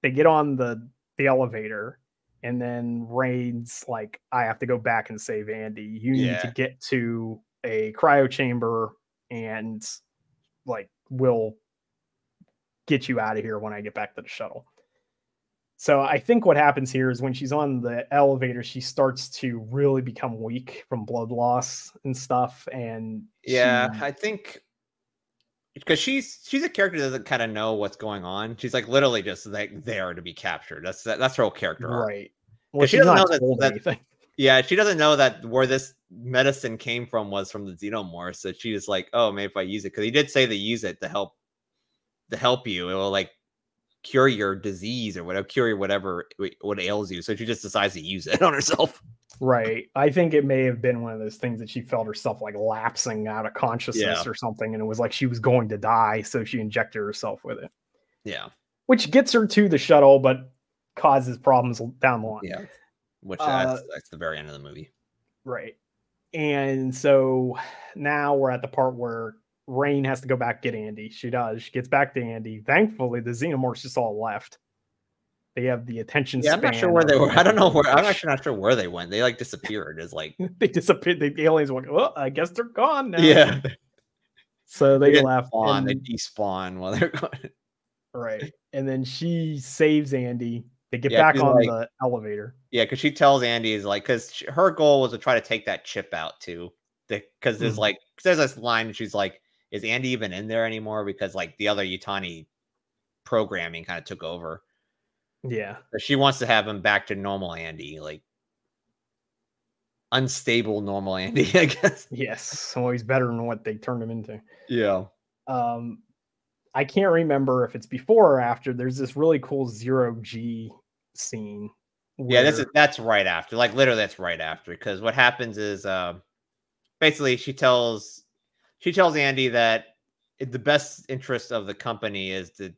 They get on the elevator, and then Rain's I have to go back and save Andy. You need to get to a cryo chamber, and we'll get you out of here when I get back to the shuttle. So I think what happens here is when she's on the elevator, she starts to really become weak from blood loss and stuff. And I think because she's a character that doesn't kind of know what's going on. She's like literally just like there to be captured. That's her whole character arc. Right. Well, she doesn't know that anything. Yeah, she doesn't know that where this medicine came from was from the xenomorph. So she was like, "Oh, maybe if I use it," because he did say to use it to help you, it will like cure your disease or whatever, cure whatever what ails you. So she just decides to use it on herself. Right. I think it may have been one of those things that she felt herself like lapsing out of consciousness or something, and it was like she was going to die, so she injected herself with it. Yeah. Which gets her to the shuttle, but causes problems down the line. Yeah. Which that's the very end of the movie. Right. And so now we're at the part where Rain has to go back get Andy. She does. She gets back to Andy. Thankfully, the xenomorphs just all left. They have the attention span. I'm not sure where they were. I don't know where. I'm actually not sure where they went. They like disappeared. It's like they disappeared. The aliens went, well, I guess they're gone now. Yeah. So they left. Spawn, they despawn while they're gone. Right. And then she saves Andy. They get back on the elevator. Yeah, because she tells Andy is like, because her goal was to try to take that chip out too. Because there's like, there's this line, and she's like, is Andy even in there anymore? Because like the other Yutani programming kind of took over. Yeah. But she wants to have him back to normal Andy, like unstable normal Andy, I guess. Yes. So he's better than what they turned him into. Yeah. I can't remember if it's before or after. There's this really cool 0G scene. Yeah, that's right after. Like literally that's right after. Because what happens is basically she tells Andy that the best interest of the company is to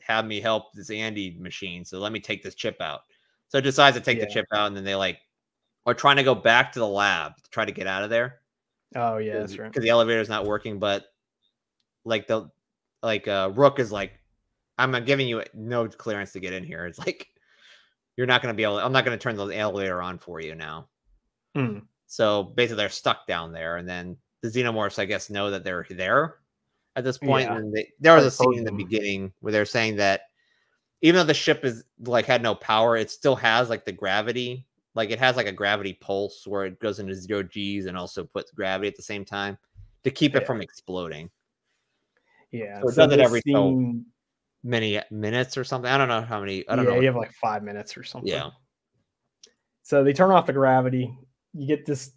have me help this Andy machine. So let me take this chip out. So it decides to take the chip out, and then they like are trying to go back to the lab to try to get out of there. Oh yeah, that's right. Because the elevator's not working, but like Rook is like, I'm giving you no clearance to get in here. It's like you're not going to be able. I'm not going to turn the elevator on for you now. So basically, they're stuck down there, and then the xenomorphs, I guess, know that they're there at this point. Yeah. And there was a scene in the beginning where they're saying that even though the ship is like had no power, it still has like the gravity. Like it has like a gravity pulse where it goes into 0Gs and also puts gravity at the same time to keep it from exploding. Yeah, so it does it every so many minutes or something. I don't know how many. I don't know. You have like 5 minutes or something. Yeah. So they turn off the gravity. You get this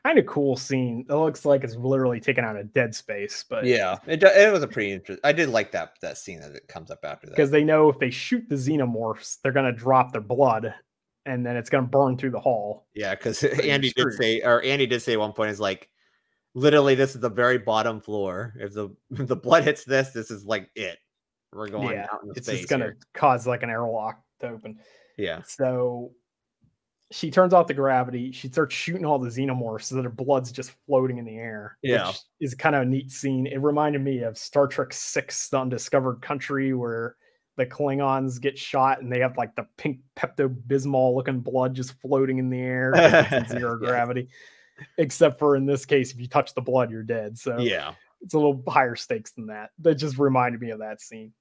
kind of cool scene. It looks like it's literally taken out of Dead Space, but yeah, it was a pretty interesting. I did like that scene that it comes up after that because they know if they shoot the xenomorphs, they're gonna drop their blood, and then it's gonna burn through the hull. Yeah, because Andy did say at one point is like, literally, this is the very bottom floor. If the blood hits this is like it. We're going out in space. It's just gonna cause like an airlock to open. Yeah. So she turns off the gravity. She starts shooting all the xenomorphs so that her blood's just floating in the air. Yeah. Which is kind of a neat scene. It reminded me of Star Trek VI, The Undiscovered Country, where the Klingons get shot and they have like the pink Pepto-Bismol looking blood just floating in the air. It's in zero gravity. Except for in this case, if you touch the blood, you're dead. So yeah, it's a little higher stakes than that. That just reminded me of that scene.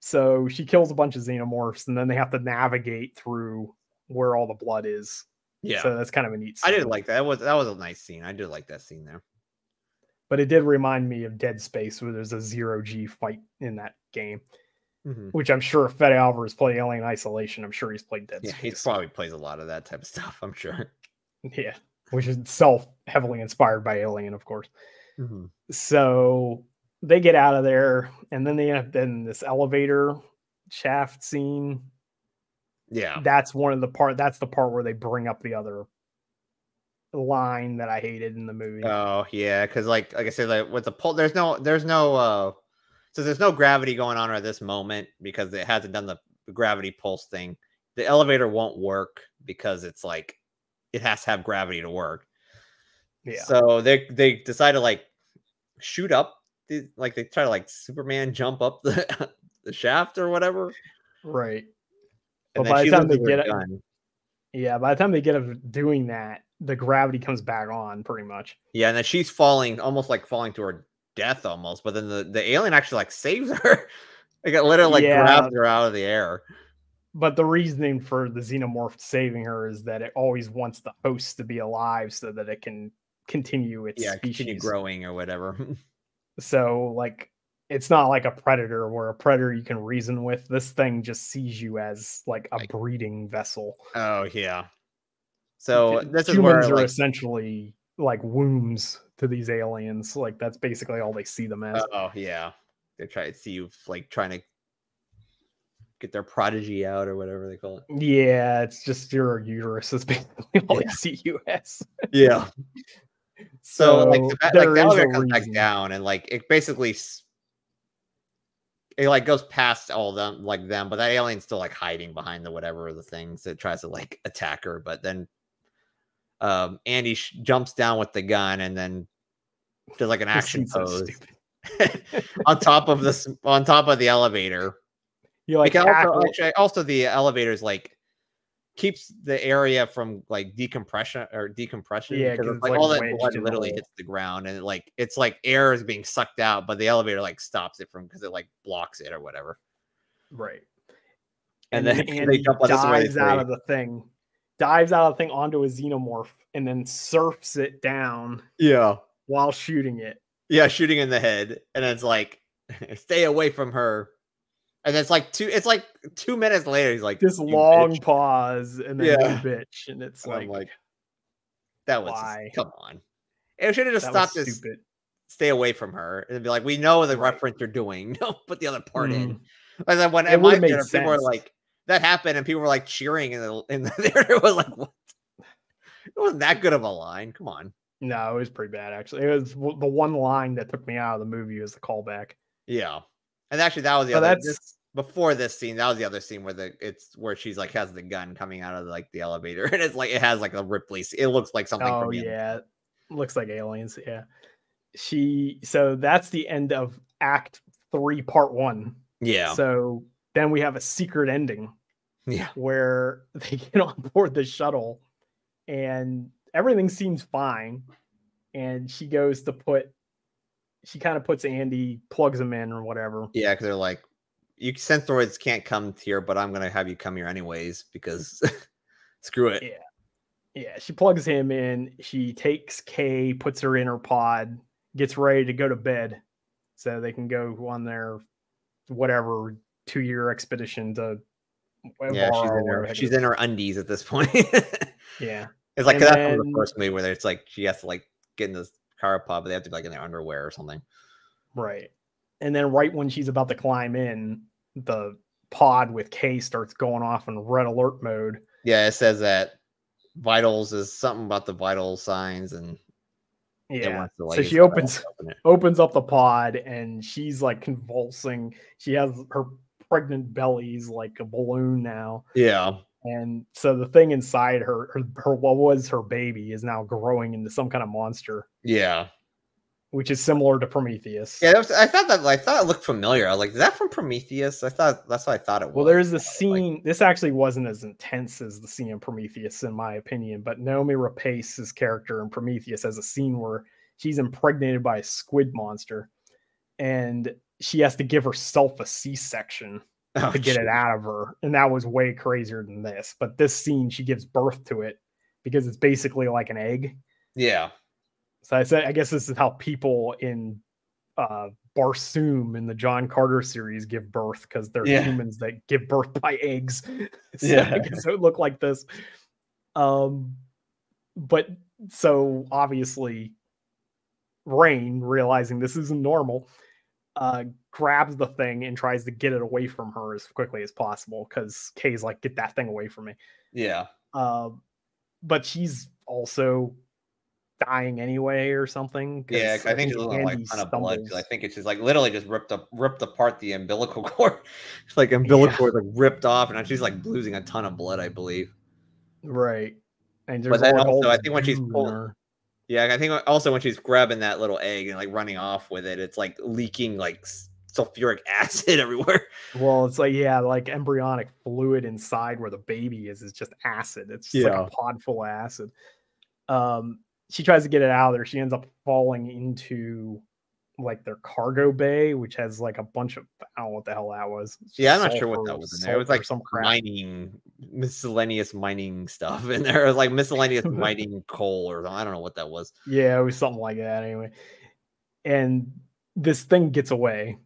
So she kills a bunch of xenomorphs, and then they have to navigate through where all the blood is. Yeah. So that's kind of a neat scene. I did like that. That was a nice scene. I did like that scene there. But it did remind me of Dead Space, where there's a 0G fight in that game. Which I'm sure if Fede Alvarez played Alien Isolation, I'm sure he's played Dead Space. He probably plays a lot of that type of stuff, I'm sure. Yeah. Which is itself heavily inspired by Alien, of course. So they get out of there, and then they have this elevator shaft scene. Yeah, that's the part where they bring up the other line that I hated in the movie. Oh yeah, because like I said, like with the pull, there's no gravity going on at this moment because it hasn't done the gravity pulse thing. The elevator won't work because it's like it has to have gravity to work. Yeah. So they decide to like shoot up, like they try to like Superman jump up the shaft or whatever. Right. And but by the time they get it, by the time they get up doing that, the gravity comes back on pretty much. Yeah, and then she's falling to her death almost. But then the alien actually like saves her. Like it literally like grabs her out of the air. But the reasoning for the xenomorph saving her is that it always wants the host to be alive so that it can continue its species. Continue growing or whatever. So, like, it's not like a predator where a predator you can reason with. This thing just sees you as like a breeding vessel. Oh yeah. So this is humans where are essentially like wombs to these aliens. Like that's basically all they see them as. Oh yeah, they try to see you like trying to get their prodigy out or whatever they call it. Yeah, it's just your uterus is basically all they see you as. Yeah. So like the elevator comes back reason. down and like it basically it like goes past all them like them, but that alien's still like hiding behind the whatever the things that tries to like attack her. But then Andy jumps down with the gun and then does like an action pose on top of the elevator. You like also the elevator's like keeps the area from like decompression. Yeah, because like all that blood literally hits the ground and it's like air is being sucked out, but the elevator like stops it from because it like blocks it or whatever. Right. And then they jump on dives out of the thing onto a xenomorph and then surfs it down. Yeah. While shooting it. Yeah, shooting in the head. And it's like, stay away from her. And it's like 2 minutes later, he's like this long pause and then bitch. And it's and like that was why? Come on. It should have just stopped this. Stay away from her and be like, we know the reference you're doing. Don't put the other part in. And then when people were like, that happened and people were like cheering in the theater, it was like, what? It wasn't that good of a line. Come on. No, it was pretty bad actually. It was the one line that took me out of the movie was the callback. Yeah. And actually that was the other before this scene, that was the other scene where she's like has the gun coming out of like the elevator and it's like it has like a Ripley. It looks like something from yeah. It looks like aliens, yeah. So that's the end of Act 3, Part 1. Yeah. So then we have a secret ending. Yeah. Where they get on board the shuttle and everything seems fine. And she goes to she kind of puts Andy, plugs him in or whatever. Yeah, because they're like, you Synthroids can't come here, but I'm going to have you come here anyways because screw it. Yeah. Yeah, she plugs him in. She takes Kay, puts her in her pod, gets ready to go to bed so they can go on their whatever 2-year expedition to. Yeah, she's in her undies at this point. Yeah. It's like that's from the first movie where it's like she has to like get in this car pod, but they have to be like in their underwear or something. Right. And then right when she's about to climb in, the pod with Kay starts going off in red alert mode. Yeah, it says that vitals is something about the vital signs and yeah. So she opens up the pod and she's like convulsing. She has her pregnant belly's like a balloon now. Yeah. And so the thing inside her what was her baby is now growing into some kind of monster. Yeah. Which is similar to Prometheus. Yeah, I thought it looked familiar. I was like, is that from Prometheus? I thought that's what I thought it was. Well, there's a scene. This actually wasn't as intense as the scene in Prometheus, in my opinion. But Naomi Rapace's character in Prometheus has a scene where she's impregnated by a squid monster, and she has to give herself a C-section to get it out of her, and that was way crazier than this. But this scene, she gives birth to it because it's basically like an egg. Yeah. So I guess this is how people in Barsoom in the John Carter series give birth, because they're humans that give birth by eggs. So I guess it would look like this. But so obviously Rain, realizing this isn't normal, grabs the thing and tries to get it away from her as quickly as possible, because Kay's like, get that thing away from me. Yeah. But she's also dying anyway or something. Yeah, I think she's losing like a ton of blood. I think it's just like literally just ripped apart the umbilical cord. It's like umbilical cord like ripped off, and she's like losing a ton of blood, I believe. Right. And but then also I think when she's pulling, I think also when she's grabbing that little egg and like running off with it, it's like leaking like sulfuric acid everywhere. Well, it's like like embryonic fluid inside where the baby is just acid. It's just like a pod full of acid. She tries to get it out of there. She ends up falling into like their cargo bay, which has like a bunch of, I don't know what the hell that was. Yeah, I'm not sure what that was in there. It was like some crap. mining, miscellaneous mining stuff in there. It was like miscellaneous mining coal or I don't know what that was. Yeah, it was something like that anyway. And this thing gets away.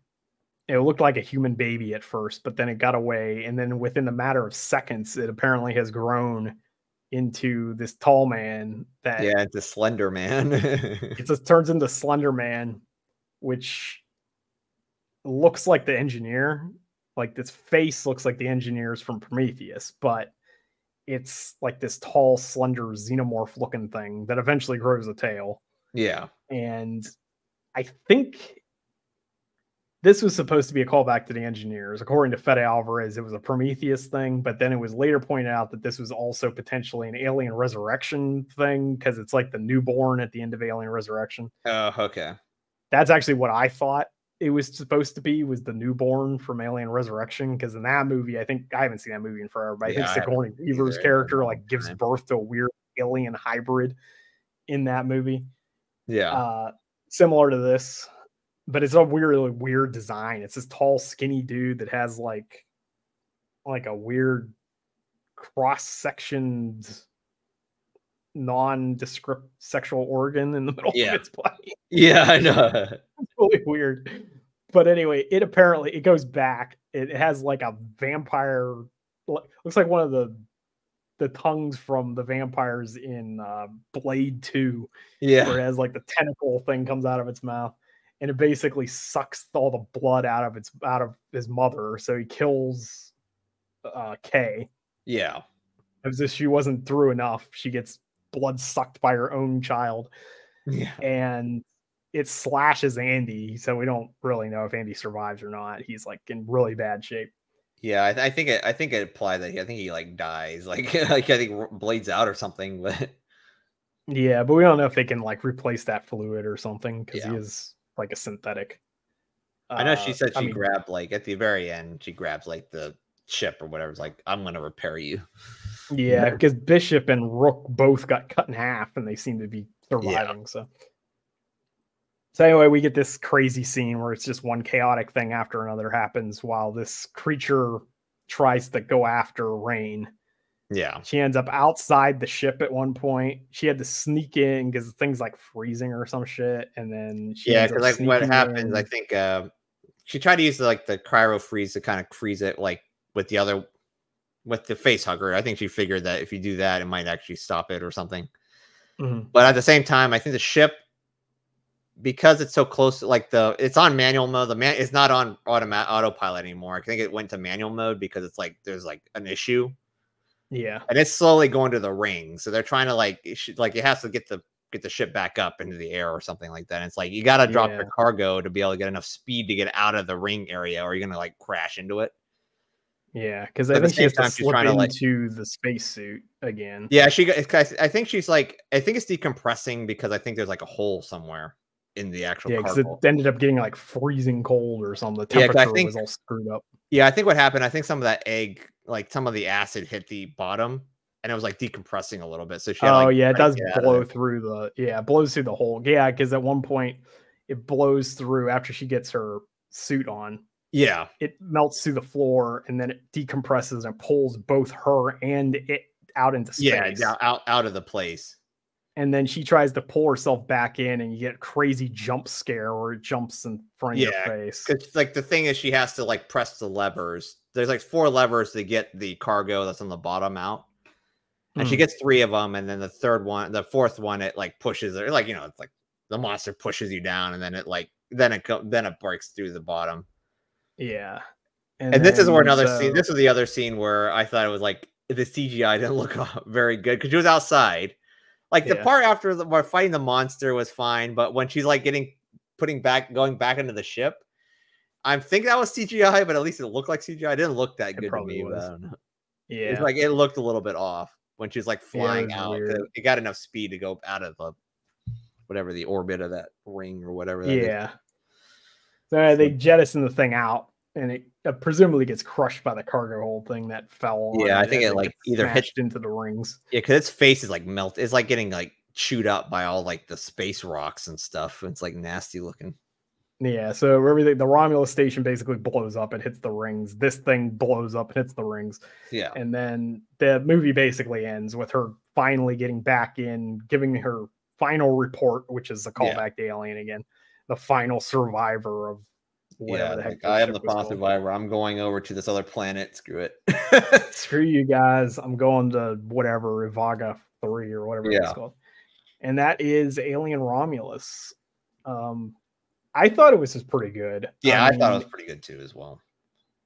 It looked like a human baby at first, but then it got away. And then within a matter of seconds, it apparently has grown into this tall man that it's a slender man. it just turns into Slender Man, which looks like the engineer. Like this face looks like the engineers from Prometheus, but it's like this tall, slender xenomorph looking thing that eventually grows a tail. Yeah. And I think this was supposed to be a callback to the engineers. According to Fede Alvarez, it was a Prometheus thing, but then it was later pointed out that this was also potentially an Alien Resurrection thing because it's like the newborn at the end of Alien Resurrection. Oh, okay. That's actually what I thought it was supposed to be, was the newborn from Alien Resurrection, because in that movie, I think, I haven't seen that movie in forever, but I think Sigourney Weaver's character like gives birth to a weird alien hybrid in that movie. Yeah. Similar to this, but it's a really weird design. It's this tall, skinny dude that has like a weird cross-sectioned nondescript sexual organ in the middle of its body. Yeah, I know. It's really weird. But anyway, it goes back. It has like a vampire, looks like one of the tongues from the vampires in Blade 2. Yeah. Where it has like the tentacle thing comes out of its mouth. And it basically sucks all the blood out of his mother. So he kills Kay. Yeah. As if she wasn't through enough. She gets blood sucked by her own child. Yeah. And it slashes Andy. So we don't really know if Andy survives or not. He's like in really bad shape. Yeah, I think it applied that I think he like dies. Like I think bleeds out or something, but yeah, but we don't know if they can like replace that fluid or something because he is like a synthetic. I know she said she grabbed like at the very end, she grabs like the ship or whatever. It's like, I'm gonna repair you. Yeah, because Bishop and Rook both got cut in half and they seem to be surviving. So anyway, we get this crazy scene where it's just one chaotic thing after another happens while this creature tries to go after Rain. Yeah. She ends up outside the ship at one point. She had to sneak in because the thing's like freezing or some shit. And then because like what happens, I think she tried to use the cryo freeze to kind of freeze it like with the face hugger. I think she figured that if you do that, it might actually stop it or something. Mm-hmm. But at the same time, I think the ship, because it's so close, like it's on manual mode. It's not on autopilot anymore. I think it went to manual mode because it's like there's like an issue. Yeah, and it's slowly going to the ring. So they're trying to it has to get the ship back up into the air or something like that. And it's like you got to drop the cargo to be able to get enough speed to get out of the ring area, or you're gonna like crash into it. Yeah, because I think she has to slip into the spacesuit again. Yeah, I think she's like, I think it's decompressing because I think there's like a hole somewhere in the actual cargo. Because it ended up getting like freezing cold or something. The temperature was all screwed up. Yeah, I think what happened, I think some of that egg, like some of the acid hit the bottom and it was like decompressing a little bit. So she had, it does blow through it blows through the hole. Yeah, because at one point it blows through after she gets her suit on. Yeah. It melts through the floor and then it decompresses and pulls both her and it out into space. Yeah, out of the place. And then she tries to pull herself back in, and you get a crazy jump scare where it jumps in front of your face. Because like the thing is, she has to like press the levers. There's like 4 levers to get the cargo that's on the bottom out, and she gets 3 of them. And then the 4th one, it like pushes her. Like it's like the monster pushes you down, and then it breaks through the bottom. Yeah, and this is where another scene. This was the other scene where I thought it was like the CGI didn't look very good because she was outside. Like the part after we're fighting the monster was fine, but when she's like going back into the ship, I think that was CGI, but at least it looked like CGI. It didn't look that good to me. But I don't know. Yeah, it's like it looked a little bit off when she's like flying out. It got enough speed to go out of the orbit of that ring or whatever. That is. So they jettison the thing out, and it presumably gets crushed by the cargo hold thing that fell on. Yeah, I think it like either hit into the rings. Yeah, because its face is like melt. It's like getting like chewed up by all like the space rocks and stuff. It's like nasty looking. Yeah, so everything, the Romulus station basically blows up and hits the rings. This thing blows up and hits the rings. Yeah. And then the movie basically ends with her finally getting back in, giving her final report, which is a callback to Alien again, the final survivor of whatever the heck. Like, I am the final survivor. I'm going over to this other planet. Screw it. Screw you guys. I'm going to whatever, Ivaga 3 or whatever it's called. And that is Alien Romulus. I thought it was just pretty good. Yeah, I thought it was pretty good too as well.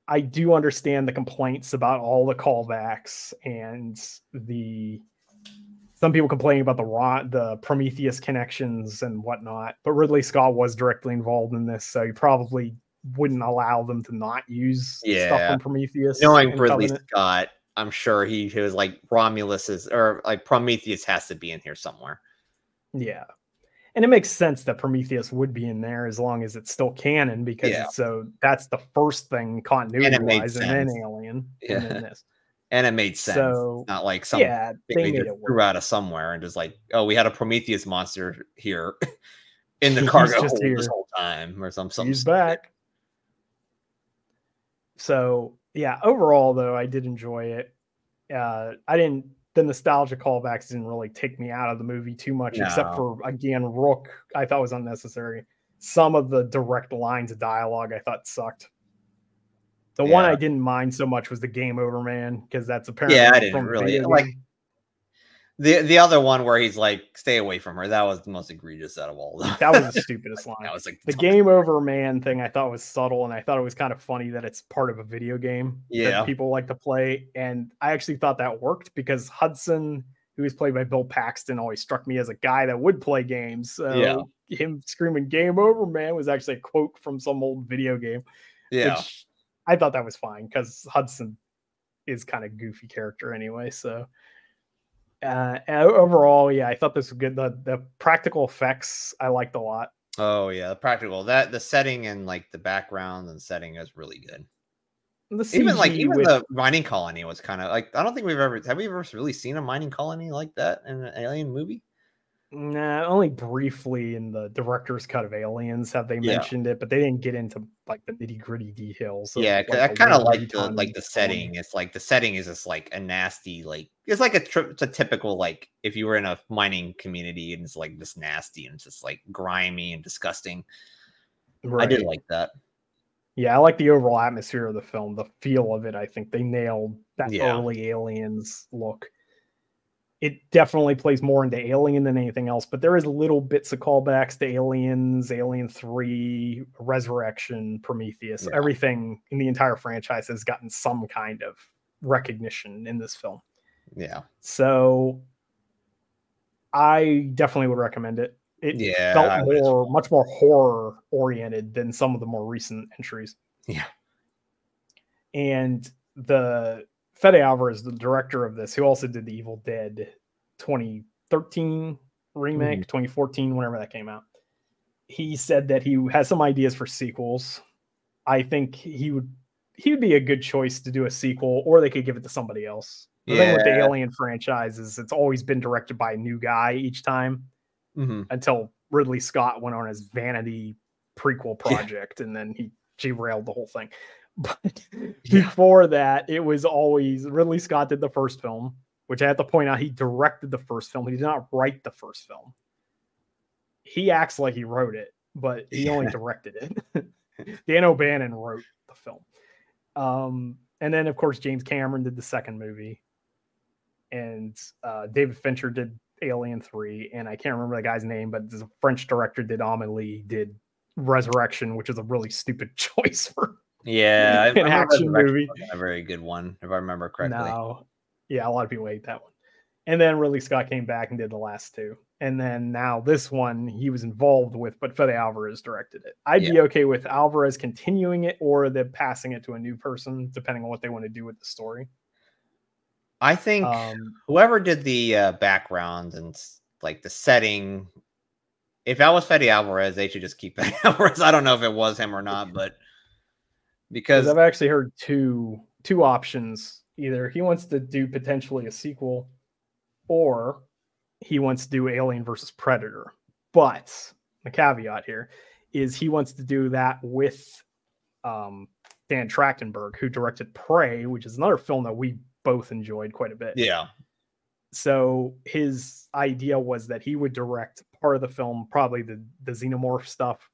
I do understand the complaints about all the callbacks and some people complaining about the Prometheus connections and whatnot, but Ridley Scott was directly involved in this, so he probably wouldn't allow them to not use stuff from Prometheus. Knowing Ridley Scott, I'm sure he was like Prometheus has to be in here somewhere. Yeah. And it makes sense that Prometheus would be in there as long as it's still canon, because that's the first thing continuity-wise, and then Alien, and then this. And it made sense. So, not like some thing they just threw out of somewhere and just like, oh, we had a Prometheus monster here in the cargo hold this whole time, or something. He's back. So yeah, overall though, I did enjoy it. The nostalgia callbacks didn't really take me out of the movie too much, except for, again, Rook, I thought was unnecessary. Some of the direct lines of dialogue I thought sucked. The one I didn't mind so much was the game over man, because that's apparently I didn't really like the other one where he's like, stay away from her. That was the most egregious out of all of them. That was the stupidest line. That was like the game over man thing I thought was subtle, and I thought it was kind of funny that it's part of a video game that people like to play. And I actually thought that worked, because Hudson, who was played by Bill Paxton, always struck me as a guy that would play games. So him screaming game over man was actually a quote from some old video game. Yeah. Which I thought that was fine, because Hudson is kind of goofy character anyway. So overall, I thought this was good. The practical effects I liked a lot. Oh yeah, the practical, the setting and like the background and setting is really good. Even the mining colony was kind of like, I don't think have we ever really seen a mining colony like that in an Alien movie? Nah, only briefly in the director's cut of Aliens have they mentioned it, but they didn't get into like the nitty gritty details. I kind of like the setting. It's like the setting is just like a nasty, like it's like it's a typical, like if you were in a mining community and it's like this nasty and it's just like grimy and disgusting. Right. I did like that. Yeah, I like the overall atmosphere of the film, the feel of it. I think they nailed that early Aliens look. It definitely plays more into Alien than anything else, but there is little bits of callbacks to Aliens, Alien 3, Resurrection, Prometheus. Everything in the entire franchise has gotten some kind of recognition in this film. Yeah. So I definitely would recommend it. It felt much more horror oriented than some of the more recent entries. Yeah. And the Fede Alvarez, the director of this, who also did the Evil Dead 2013 remake, 2014, whenever that came out, he said that he has some ideas for sequels. I think he would be a good choice to do a sequel, or they could give it to somebody else. The thing with the Alien franchise is it's always been directed by a new guy each time, until Ridley Scott went on his vanity prequel project, and then he derailed the whole thing. But before that, it was always Ridley Scott did the first film, which I have to point out, he directed the first film. He did not write the first film. He acts like he wrote it, but he only directed it. Dan O'Bannon wrote the film. And then, of course, James Cameron did the second movie. And David Fincher did Alien 3. And I can't remember the guy's name, but the French director did Amélie, did Resurrection, which is a really stupid choice for an action movie. A very good one, if I remember correctly. No. Yeah, a lot of people hate that one. And then Ridley Scott came back and did the last two. And then now this one he was involved with, but Fede Alvarez directed it. I'd be okay with Alvarez continuing it or them passing it to a new person, depending on what they want to do with the story. I think whoever did the background and like the setting, if that was Fede Alvarez, they should just keep Fede Alvarez. I don't know if it was him or not, but because I've actually heard two options. Either he wants to do potentially a sequel, or he wants to do Alien versus Predator. But the caveat here, is he wants to do that with Dan Trachtenberg, who directed Prey, which is another film that we both enjoyed quite a bit. Yeah. So his idea was that he would direct part of the film, probably the xenomorph stuff.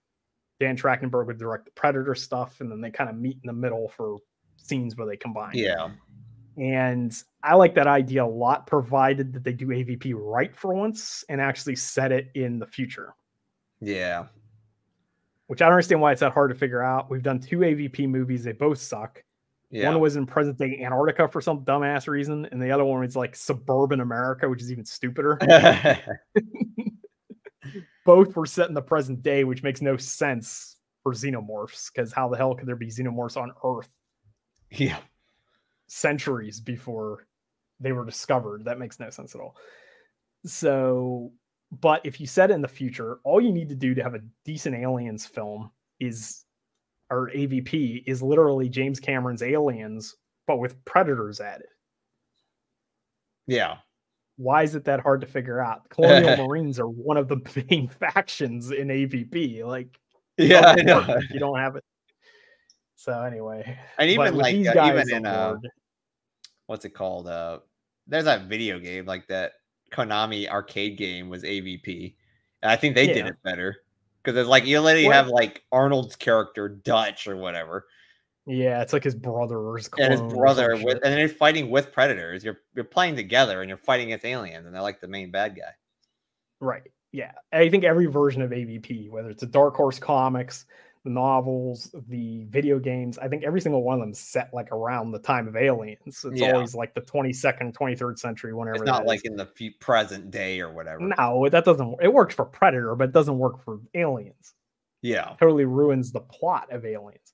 Dan Trachtenberg would direct the Predator stuff, and then they kind of meet in the middle for scenes where they combine. Yeah. And I like that idea a lot, provided that they do AVP right for once and actually set it in the future. Yeah. Which I don't understand why it's that hard to figure out. We've done 2 AVP movies. They both suck. Yeah. One was in present day Antarctica for some dumbass reason, and the other one was like suburban America, which is even stupider. Both were set in the present day, which makes no sense for xenomorphs, because how the hell could there be xenomorphs on Earth? Yeah. Centuries before they were discovered. That makes no sense at all. So, but if you set it in the future, all you need to do to have a decent aliens film is, or AVP, is literally James Cameron's Aliens, but with Predators added. Yeah. Why is it that hard to figure out? Colonial Marines are one of the main factions in AVP. Like, yeah, I know. If you don't have it. So anyway, and even like these guys even in what's it called? There's that video game, like that Konami arcade game was AVP. And I think they did it better, because it's like you literally have like Arnold's character Dutch or whatever. Yeah, it's like his brother's clone, and his brother and then they're fighting with Predators. You're playing together and you're fighting against aliens, and they're like the main bad guy. Right. Yeah. I think every version of AVP, whether it's a Dark Horse comics, the novels, the video games, I think every single one of them set like around the time of Aliens. It's always like the 22nd, 23rd century, whenever. It's not like in the present day or whatever. No, that doesn't. It works for Predator, but it doesn't work for Aliens. Yeah. It totally ruins the plot of Aliens.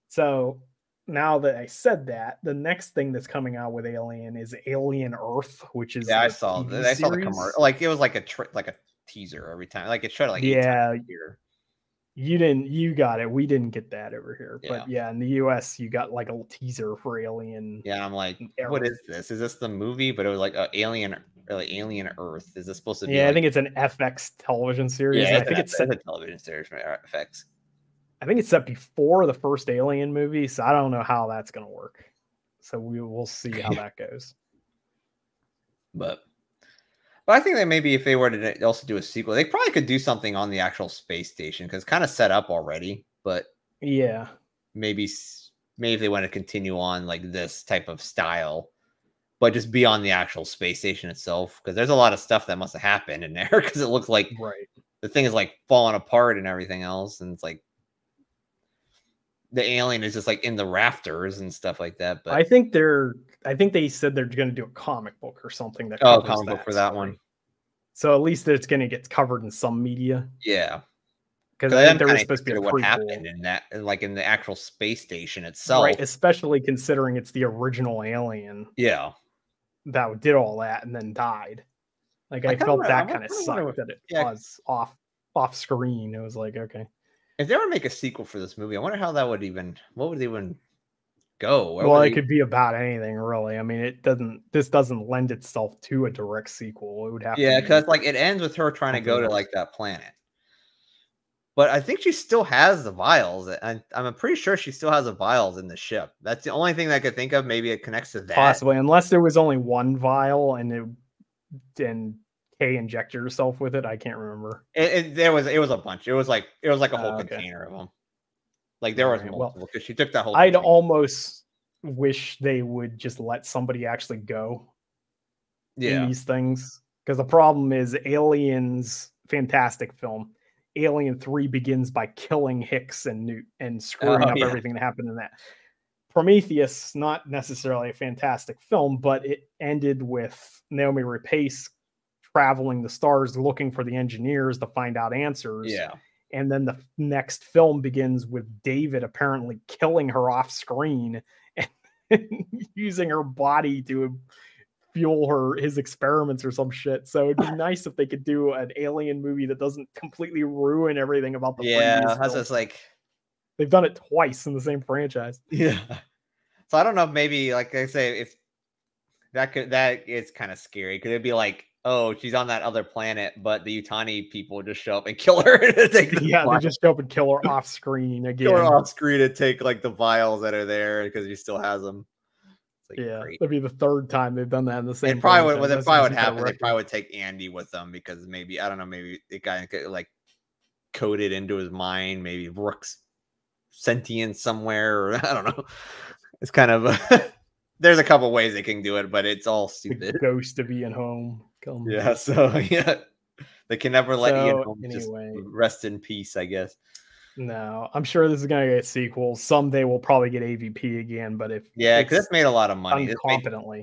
So now that I said that, the next thing that's coming out with Alien is Alien Earth, which is I saw the commercial. Like it was like a teaser every time. Like it showed like here. You got it. We didn't get that over here. But yeah, in the US, you got like a little teaser for Alien. Yeah, I'm like, what is this? Is this the movie? But it was like Alien Earth. Is this supposed to be? Yeah, I think it's an FX television series. Yeah, I think it's set a television series from FX. I think it's set before the first Alien movie, so I don't know how that's going to work. So we'll see how that goes. But I think that maybe if they were to also do a sequel, they probably could do something on the actual space station, because it's kind of set up already. But yeah, maybe if they want to continue on like this type of style, but just be on the actual space station itself, because there's a lot of stuff that must have happened in there, because it looks like the thing is like falling apart and everything else, and it's like the alien is just like in the rafters and stuff like that. But I think they said they're going to do a comic book or something that comic book for that one. So at least it's going to get covered in some media. Yeah, because I think there was supposed to be what happened in that, like in the actual space station itself, right? Especially considering it's the original Alien. Yeah, that did all that and then died. Like I felt that kind of sucked that it was off screen. It was like, okay. If they were to make a sequel for this movie, I wonder how that would even, what would they even go? Well, it could be about anything, really. I mean, this doesn't lend itself to a direct sequel. It would have to because like it ends with her trying to go to like that planet. But I think she still has the vials, and I'm pretty sure she still has the vials in the ship. That's the only thing that I could think of. Maybe it connects to that. Possibly, unless there was only one vial and Kay injected herself with it. I can't remember. It was a bunch. It was like a whole container of them. Like there was multiple, because she took that whole. I'd almost wish they would just let somebody actually go. In these things, because the problem is Aliens, fantastic film. Alien 3 begins by killing Hicks and Newt and screwing up everything that happened in that. Prometheus, not necessarily a fantastic film, but it ended with Naomi Rapace traveling the stars looking for the engineers to find out answers. Yeah. And then the next film begins with David apparently killing her off screen and using her body to fuel his experiments or some shit. So it'd be nice if they could do an Alien movie that doesn't completely ruin everything about the that's just like they've done it twice in the same franchise. Yeah. So I don't know, maybe like I say, if that is kind of scary, because it'd be like oh, she's on that other planet, but the Utani people just show up and kill her. Yeah, they just show up and kill her off screen again. Kill her off screen and take like the vials that are there because he still has them. It's like, yeah, great. that'd be the third time they've done that in the same. And probably what would happen, they probably would take Andy with them because maybe, I don't know, maybe it got like coded into his mind. Maybe Rook's sentient somewhere, or I don't know. It's kind of there's a couple ways they can do it, but it's all stupid. The ghost of Ian Holm. Yeah, so yeah, they can never let Ian Holm anyway, just rest in peace, I guess. No, I'm sure this is gonna get sequels. Someday we'll probably get AVP again, but if because it's made a lot of money incompetently.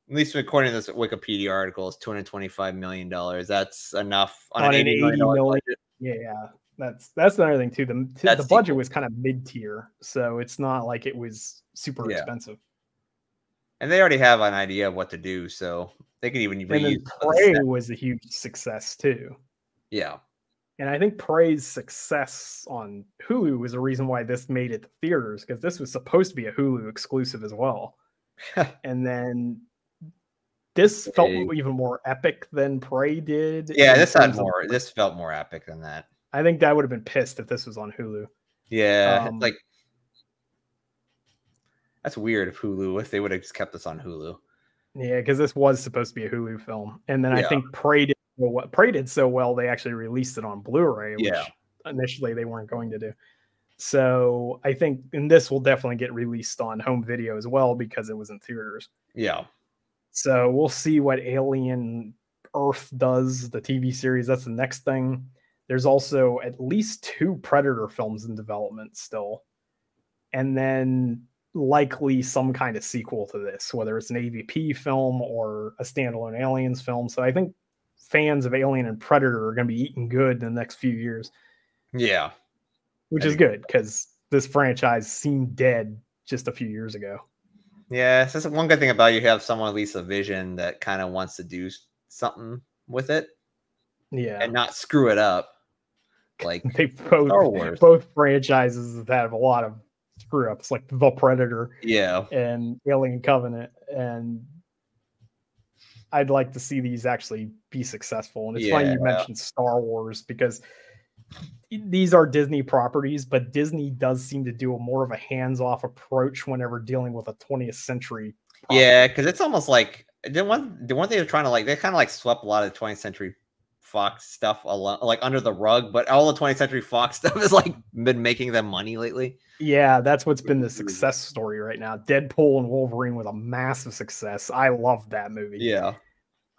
At least according to this Wikipedia article, it's $225 million. That's enough on an $80 million budget. Yeah, that's another thing too. The budget was kind of mid tier, so it's not like it was super expensive. And they already have an idea of what to do, so they can even reuse. And Prey was a huge success too. Yeah. And I think Prey's success on Hulu was the reason why this made it to theaters, because this was supposed to be a Hulu exclusive as well. And then this felt even more epic than Prey did. Yeah, this had more. This felt more epic than that. I think I would have been pissed if this was on Hulu. Yeah, like that's weird if Hulu, if they would have just kept this on Hulu. Yeah, because this was supposed to be a Hulu film. And then I think Prey did so well, they actually released it on Blu-ray, which initially they weren't going to do. So I think, and this will definitely get released on home video as well because it was in theaters. Yeah. So we'll see what Alien Earth does, the TV series. That's the next thing. There's also at least 2 Predator films in development still. And then likely some kind of sequel to this, whether it's an AVP film or a standalone Aliens film. So I think fans of Alien and Predator are going to be eating good in the next few years. Yeah. Which is good because this franchise seemed dead just a few years ago. Yeah, so that's one good thing about you have someone at least a vision that kind of wants to do something with it. Yeah. And not screw it up. Like they both franchises that have a lot of screw ups, like The Predator, and Alien Covenant, and I'd like to see these actually be successful. And it's funny you mentioned Star Wars because these are Disney properties, but Disney does seem to do a more of a hands-off approach whenever dealing with a 20th century property. Yeah, because it's almost like the one they were trying to they kind of like swept a lot of 20th century Fox stuff like under the rug, but all the 20th century Fox stuff has like been making them money lately. Yeah, that's what's been the success story right now. Deadpool and Wolverine was a massive success. I love that movie. Yeah.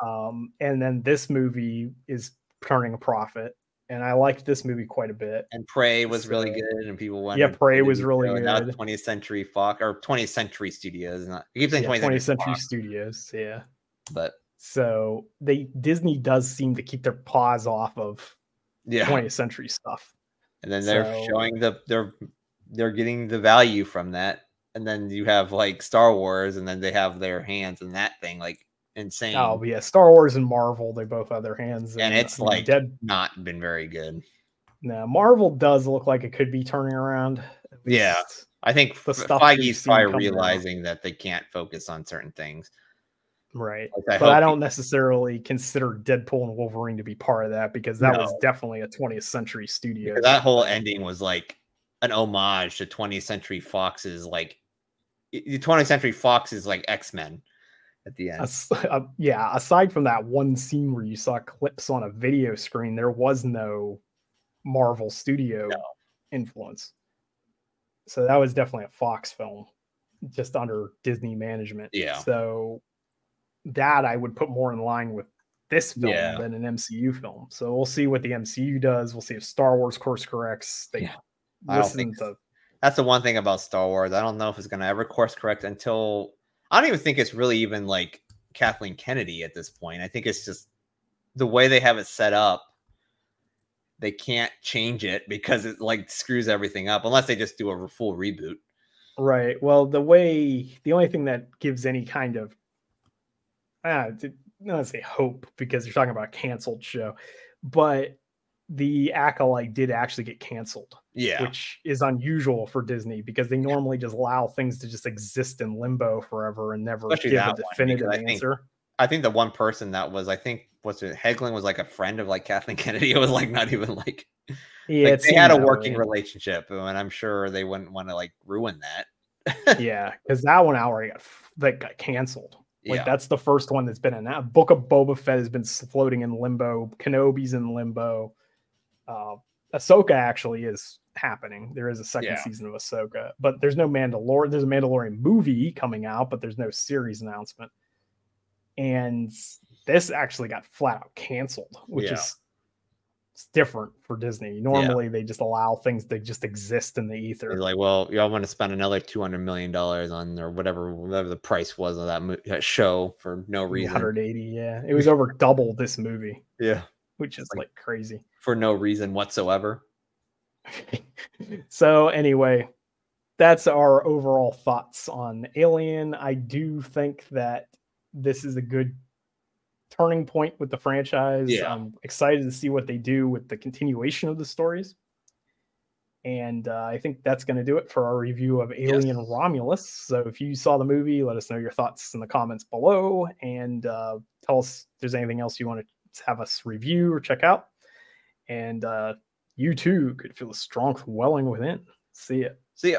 And then this movie is turning a profit, and I liked this movie quite a bit. And Prey was really good, and people went. Yeah, Prey was really good. Now 20th Century Fox or 20th Century Studios. Not you keep saying 20th Century Studios. Yeah, but. So Disney does seem to keep their paws off of 20th century stuff. And then they're showing they're getting the value from that. And then you have like Star Wars, and then they have their hands in that thing, like insane. Oh yeah, Star Wars and Marvel, they both have their hands in, and it's like not been very good. No, Marvel does look like it could be turning around. Yeah. I think Feige's probably realizing that they can't focus on certain things. Right. But I don't necessarily consider Deadpool and Wolverine to be part of that because that was definitely a 20th century studio. That whole ending was like an homage to 20th century Fox's like 20th century Fox is like X-Men at the end. Aside from that one scene where you saw clips on a video screen, there was no Marvel studio influence. So that was definitely a Fox film just under Disney management. Yeah. So that I would put more in line with this film than an MCU film. So we'll see what the MCU does. We'll see if Star Wars course corrects. That's the one thing about Star Wars. I don't know if it's going to ever course correct until I don't even think it's really even like Kathleen Kennedy at this point. I think it's just the way they have it set up. They can't change it because it like screws everything up unless they just do a full reboot. Right. Well, the only thing that gives any kind of not say hope because you're talking about a canceled show, but the Acolyte did actually get canceled. Yeah. Which is unusual for Disney because they normally just allow things to just exist in limbo forever and never give a definitive answer. I think the one person that was, I think, Hegling was like a friend of like Kathleen Kennedy. It was like not even like, Yeah, like they had a working relationship, and I'm sure they wouldn't want to like ruin that. Yeah, because that one already got canceled. Like Yeah. that's the first one that's been announced. Book of Boba Fett has been floating in limbo. Kenobi's in limbo. Ahsoka actually is happening. There is a second season of Ahsoka, but there's no Mandalorian. There's a Mandalorian movie coming out, but there's no series announcement. And this actually got flat out canceled, which is different for Disney. Normally they just allow things to just exist in the ether. They're like, well, y'all want to spend another $200 million on or whatever the price was of that show for no reason. 180, yeah. It was over double this movie. Yeah. Which is like crazy. For no reason whatsoever. So anyway, that's our overall thoughts on Alien. I do think that this is a good turning point with the franchise. Yeah. I'm excited to see what they do with the continuation of the stories. And I think that's going to do it for our review of Alien Romulus. So if you saw the movie, let us know your thoughts in the comments below, and tell us if there's anything else you want to have us review or check out. And you too could feel the strong welling within. See ya. See ya.